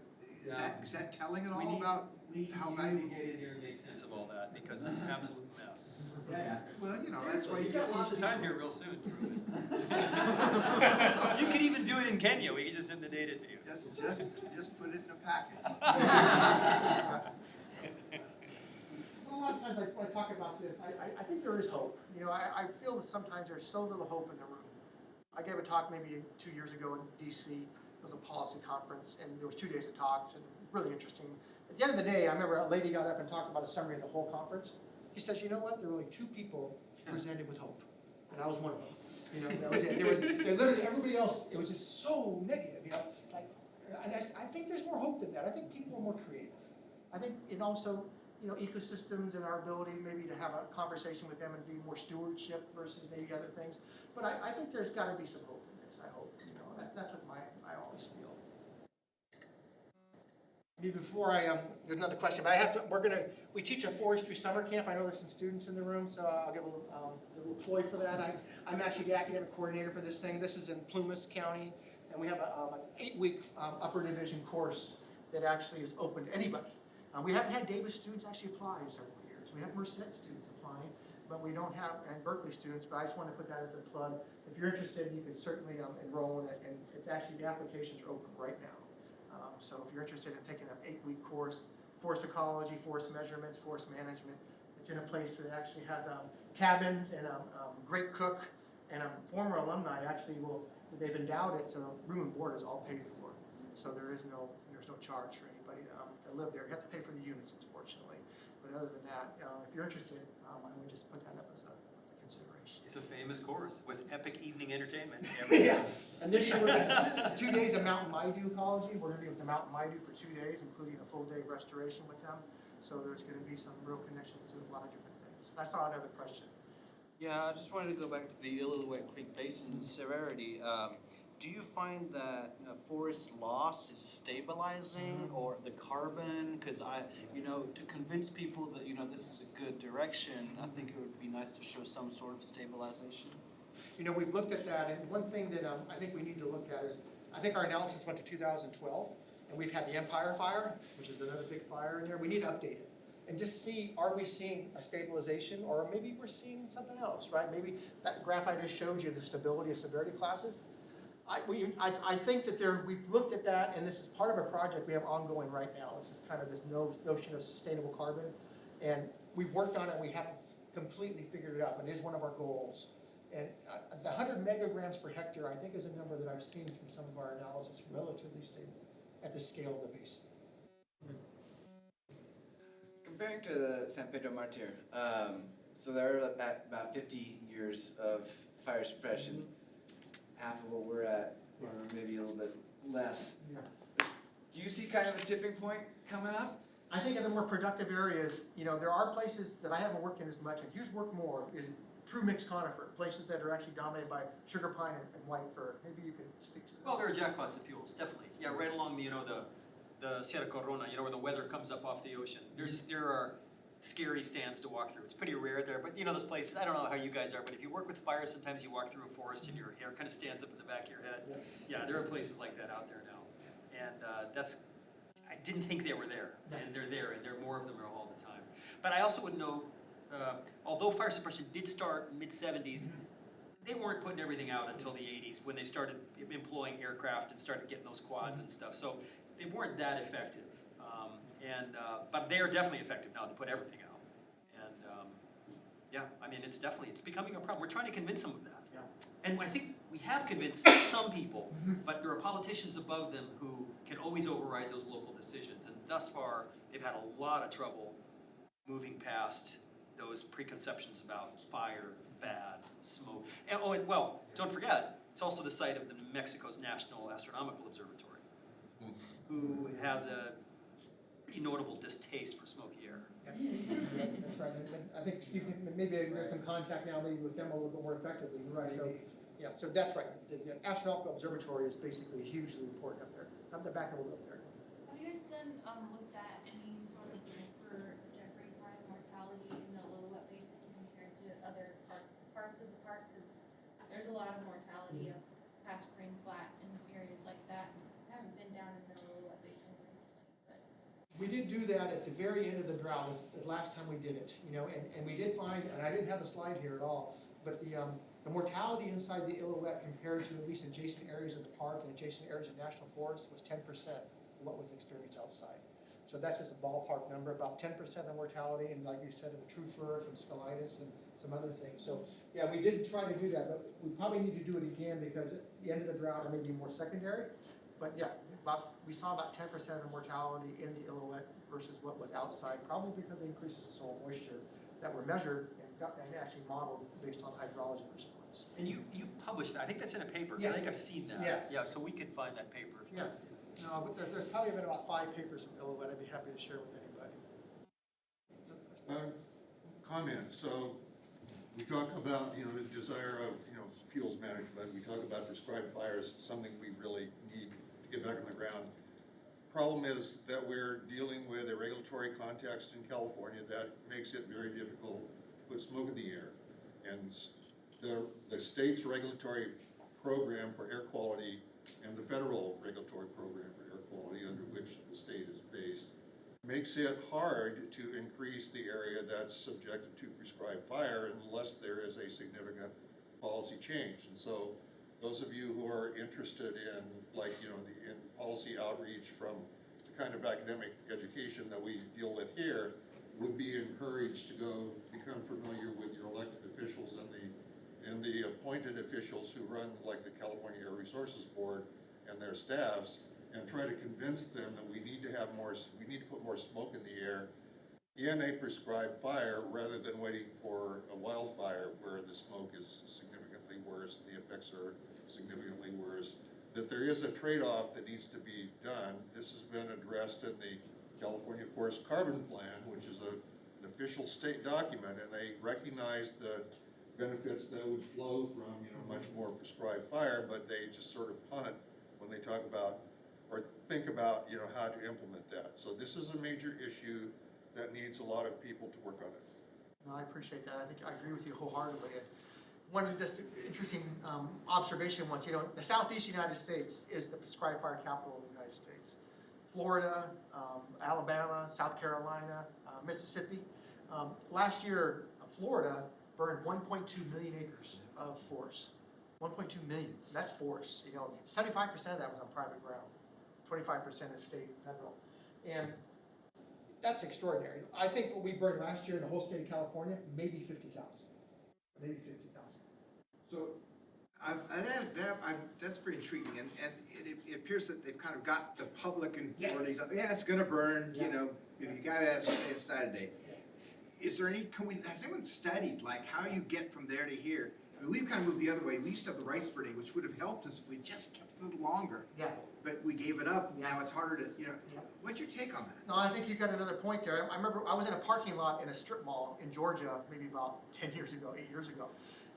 is that telling at all about how valuable? We need to get in here and make sense of all that because it's an absolute mess. Yeah, well, you know, that's why you You've got get lots of these- time here real soon. You could even do it in Kenya, we could just send the data to you. Just put it in a package. A lot of times when I talk about this, I think there is hope. You know, I feel that sometimes there's so little hope in the room. I gave a talk maybe 2 years ago in DC. It was a policy conference, and there was 2 days of talks, and really interesting. At the end of the day, I remember a lady got up and talked about a summary of the whole conference. She says, you know what, there were only 2 people presented with hope, and I was one of them. You know, that was it. They literally, everybody else, it was just so negative, you know. Like, and I think there's more hope than that. I think people are more creative. I think it also, you know, ecosystems and our ability maybe to have a conversation with them and be more stewardship versus maybe other things. But I think there's got to be some hope in this, I hope. You know, that's what I always feel. Maybe before there's another question, but I have to, we teach a forestry summer camp. I know there's some students in the room, so I'll give a little ploy for that. I'm actually the academic coordinator for this thing. This is in Plumas County, and we have an 8-week upper division course that actually is open to anybody. We haven't had Davis students actually apply in several years. We have Merced students applying, but we don't have, and Berkeley students, but I just want to put that as a plug. If you're interested, you can certainly enroll in it, and it's actually, the applications are open right now. So if you're interested in taking an 8-week course, forest ecology, forest measurements, forest management, it's in a place that actually has cabins and a great cook, and a former alumni actually they've endowed it, so room and board is all paid for. So there's no charge for anybody to live there. You have to pay for the units, unfortunately. But other than that, if you're interested, I would just put that up as a consideration. It's a famous course with epic evening entertainment. Yeah, and this year we're at 2 days of Mountain Maidu ecology. We're going to be with the Mountain Maidu for 2 days, including a full day of restoration with them. So there's going to be some real connections to a lot of different things. I saw another question. Yeah, I just wanted to go back to the Illinois Creek Basin severity. Do you find that forest loss is stabilizing, or the carbon? Because to convince people that this is a good direction, I think it would be nice to show some sort of stabilization. You know, we've looked at that, and one thing that I think we need to look at is, I think our analysis went to 2012, and we've had the Empire Fire, which is another big fire in there. We need to update it and just see, are we seeing a stabilization, or maybe we're seeing something else, right? Maybe that graph I just showed you, the stability of severity classes. I think that we've looked at that, and this is part of a project we have ongoing right now. This is kind of this notion of sustainable carbon, and we've worked on it, and we haven't completely figured it out, but it is one of our goals. And the 100 megagrams per hectare, I think, is a number that I've seen from some of our analysis relatively stable at the scale of the basin. Comparing to the San Pedro Martir, so they're at about 50 years of fire suppression, half of what we're at, or maybe a little bit less. Yeah. Do you see kind of a tipping point coming up? I think in the more productive areas, there are places that I haven't worked in as much, and Hughes worked more, is true mixed conifer, places that are actually dominated by sugar pine and white fir. Maybe you could speak to this. Well, there are jackpots of fuels, definitely. Yeah, right along the Sierra Corona, where the weather comes up off the ocean. There are scary stands to walk through. It's pretty rare there, but those places, I don't know how you guys are, but if you work with fire, sometimes you walk through a forest and your hair kind of stands up in the back of your head. Yeah, there are places like that out there now. And I didn't think they were there, and they're there, and there are more of them all the time. But I also would note, although fire suppression did start mid-70s, they weren't putting everything out until the 80s when they started employing aircraft and started getting those quads and stuff. So they weren't that effective. But they are definitely effective now to put everything out. And it's becoming a problem. We're trying to convince them of that. And I think we have convinced some people, but there are politicians above them who can always override those local decisions. And thus far, they've had a lot of trouble moving past those preconceptions about fire, bad, smoke. And, oh, and well, don't forget, it's also the site of the New Mexico's National Astronomical Observatory, who has a pretty notable distaste for smoky air. Yeah, that's right, and I think you can, maybe there's some contact now maybe with them a little bit more effectively, you're right, so, yeah, so that's right. The astronomical observatory is basically hugely important up there, up the back a little bit up there. Have you guys done, looked at any sort of for Jeffrey Prime mortality in the Lillooet Basin compared to other parts of the park? Because there's a lot of mortality up past Green Flat and areas like that. I haven't been down in the Lillooet Basin recently, but. We did do that at the very end of the drought, the last time we did it, you know, and we did find, and I didn't have the slide here at all, but the mortality inside the Lillooet compared to at least adjacent areas of the park and adjacent areas of national forest was 10% of what was experienced outside. So that's just a ballpark number, about 10% of the mortality, and like you said, of the true fur from scolitis and some other things. So yeah, we did try to do that, but we probably need to do it again because at the end of the drought, it may be more secondary. But yeah, we saw about 10% of the mortality in the Lillooet versus what was outside, probably because of increases in soil moisture that were measured and actually modeled based on hydrology response. And you published that, I think that's in a paper, I Yes. think I've seen that. Yes. Yeah, so we could find that paper if you want to Yes. see it. No, but there's probably been about 5 papers from Lillooet I'd be happy to share with anybody. Comment, so we talk about, you know, the desire of, you know, fuels management, we talk about prescribed fires, something we really need to get back on the ground. Problem is that we're dealing with a regulatory context in California that makes it very difficult to put smoke in the air. And the state's regulatory program for air quality and the federal regulatory program for air quality under which the state is based makes it hard to increase the area that's subjected to prescribed fire unless there is a significant policy change. And so those of you who are interested in, like, you know, in policy outreach from the kind of academic education that we deal with here would be encouraged to go become familiar with your elected officials and the appointed officials who run, like, the California Air Resources Board and their staffs, and try to convince them that we need to put more smoke in the air in a prescribed fire rather than waiting for a wildfire where the smoke is significantly worse and the effects are significantly worse. That there is a trade-off that needs to be done. This has been addressed in the California Forest Carbon Plan, which is an official state document, and they recognize the benefits that would flow from, you know, much more prescribed fire, but they just sort of punt when they talk about or think about, you know, how to implement that. So this is a major issue that needs a lot of people to work on it. No, I appreciate that. I think I agree with you wholeheartedly. And one just interesting observation once, you know, the Southeast United States is the prescribed fire capital of the United States. Florida, Alabama, South Carolina, Mississippi. Last year, Florida burned 1.2 million acres of forest. 1.2 million, that's forest. You know, 75% of that was on private ground. 25% is state and federal. And that's extraordinary. I think what we burned last year in the whole state of California, maybe 50,000. Maybe 50,000. So, that's very intriguing, and it appears that they've kind of got the public and authorities, yeah, it's gonna burn, you know, you gotta have to stay inside today. Is there any, has anyone studied, like, how you get from there to here? I mean, we've kind of moved the other way. We used to have the rice burning, which would have helped us if we just kept it a little longer. Yeah. But we gave it up, now it's harder to, you know, what's your take on that? No, I think you got another point there. I remember I was in a parking lot in a strip mall in Georgia, maybe about 10 years ago, 8 years ago.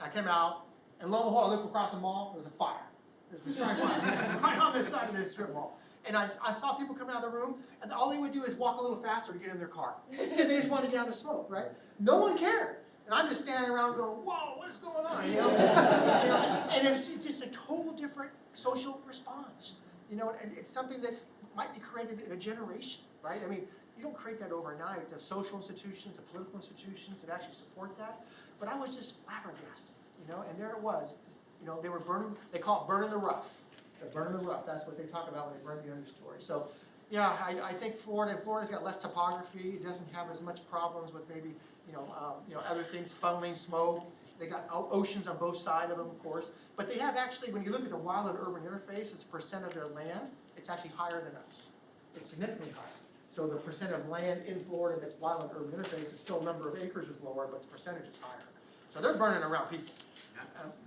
And I came out, and lo and behold, I looked across the mall, there was a fire. There was a fire right on this side of this strip mall. And I saw people coming out of the room, and all they would do is walk a little faster to get in their car. Because they just wanted to get out of the smoke, right? No one cared. And I'm just standing around going, whoa, what is going on? You know? And it's just a total different social response. You know, and it's something that might be created in a generation, right? I mean, you don't create that overnight. The social institutions, the political institutions that actually support that. But I was just flabbergasted, you know, and there it was. Just, you know, they were burning, they call it burning the rough. They're burning the rough. That's what they talk about when they burn the understory. So, yeah, I think Florida's got less topography. It doesn't have as much problems with maybe, you know, other things, funneling smoke. They got oceans on both sides of them, of course. But they have actually, when you look at the wild and urban interface, it's a percent of their land. it's actually higher than us. It's significantly higher. So the percent of land in Florida that's wildland urban interface is still, number of acres is lower, but the percentage is higher. So they're burning around people.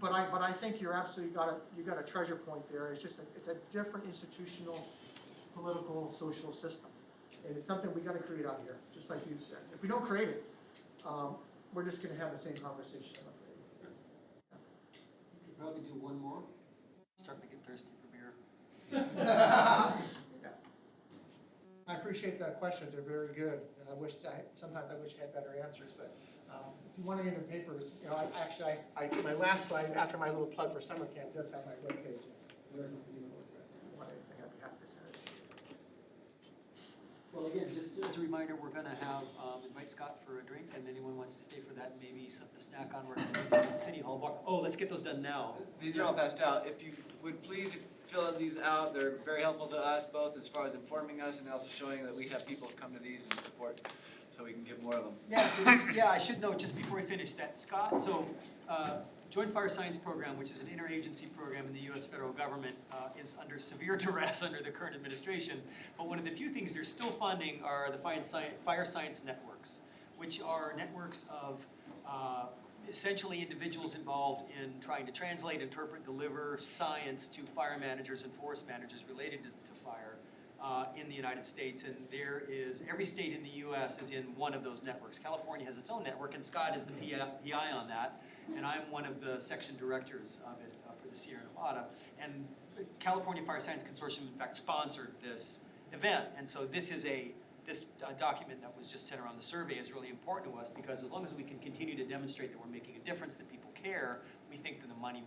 But I think you're absolutely you got a treasure point there. It's just it's a different institutional, political, social system, and it's something we got to create out here, just like you said. If we don't create it, we're just going to have the same conversation. I'm afraid. You could probably do one more. Starting to get thirsty for beer. Yeah. I appreciate the questions. They're very good, and sometimes I wish I had better answers, but. If you want any of the papers, you know, my last slide, after my little plug for summer camp, does have my webpage. There's my email address. If you want anything, I'd be happy to send it to you. Well, again, just as a reminder, we're gonna have, invite Scott for a drink, and anyone wants to stay for that, maybe something to snack on, we're gonna do in City Hall bar. Oh, let's get those done now. These are all passed out. If you would please fill these out, they're very helpful to us, both as far as informing us and also showing that we have people come to these and support, so we can give more of them. Yeah, so I should note, just before we finish that, Scott, Joint Fire Science Program, which is an interagency program in the U.S. federal government, is under severe duress under the current administration. But one of the few things they're still funding are the fire science networks, which are networks of essentially individuals involved in trying to translate, interpret, deliver science to fire managers and forest managers related to fire in the United States. And there is, every state in the U.S. is in one of those networks. California has its own network, and Scott is the PI on that. And I'm one of the section directors of it for the Sierra Nevada. And the California Fire Science Consortium, in fact, sponsored this event. And so this document that was just sent around the survey is really important to us, because as long as we can continue to demonstrate that we're making a difference, that people care, we think that the money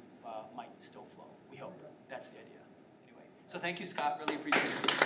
might still flow. We hope. That's the idea. Anyway, so thank you, Scott. Really appreciate it.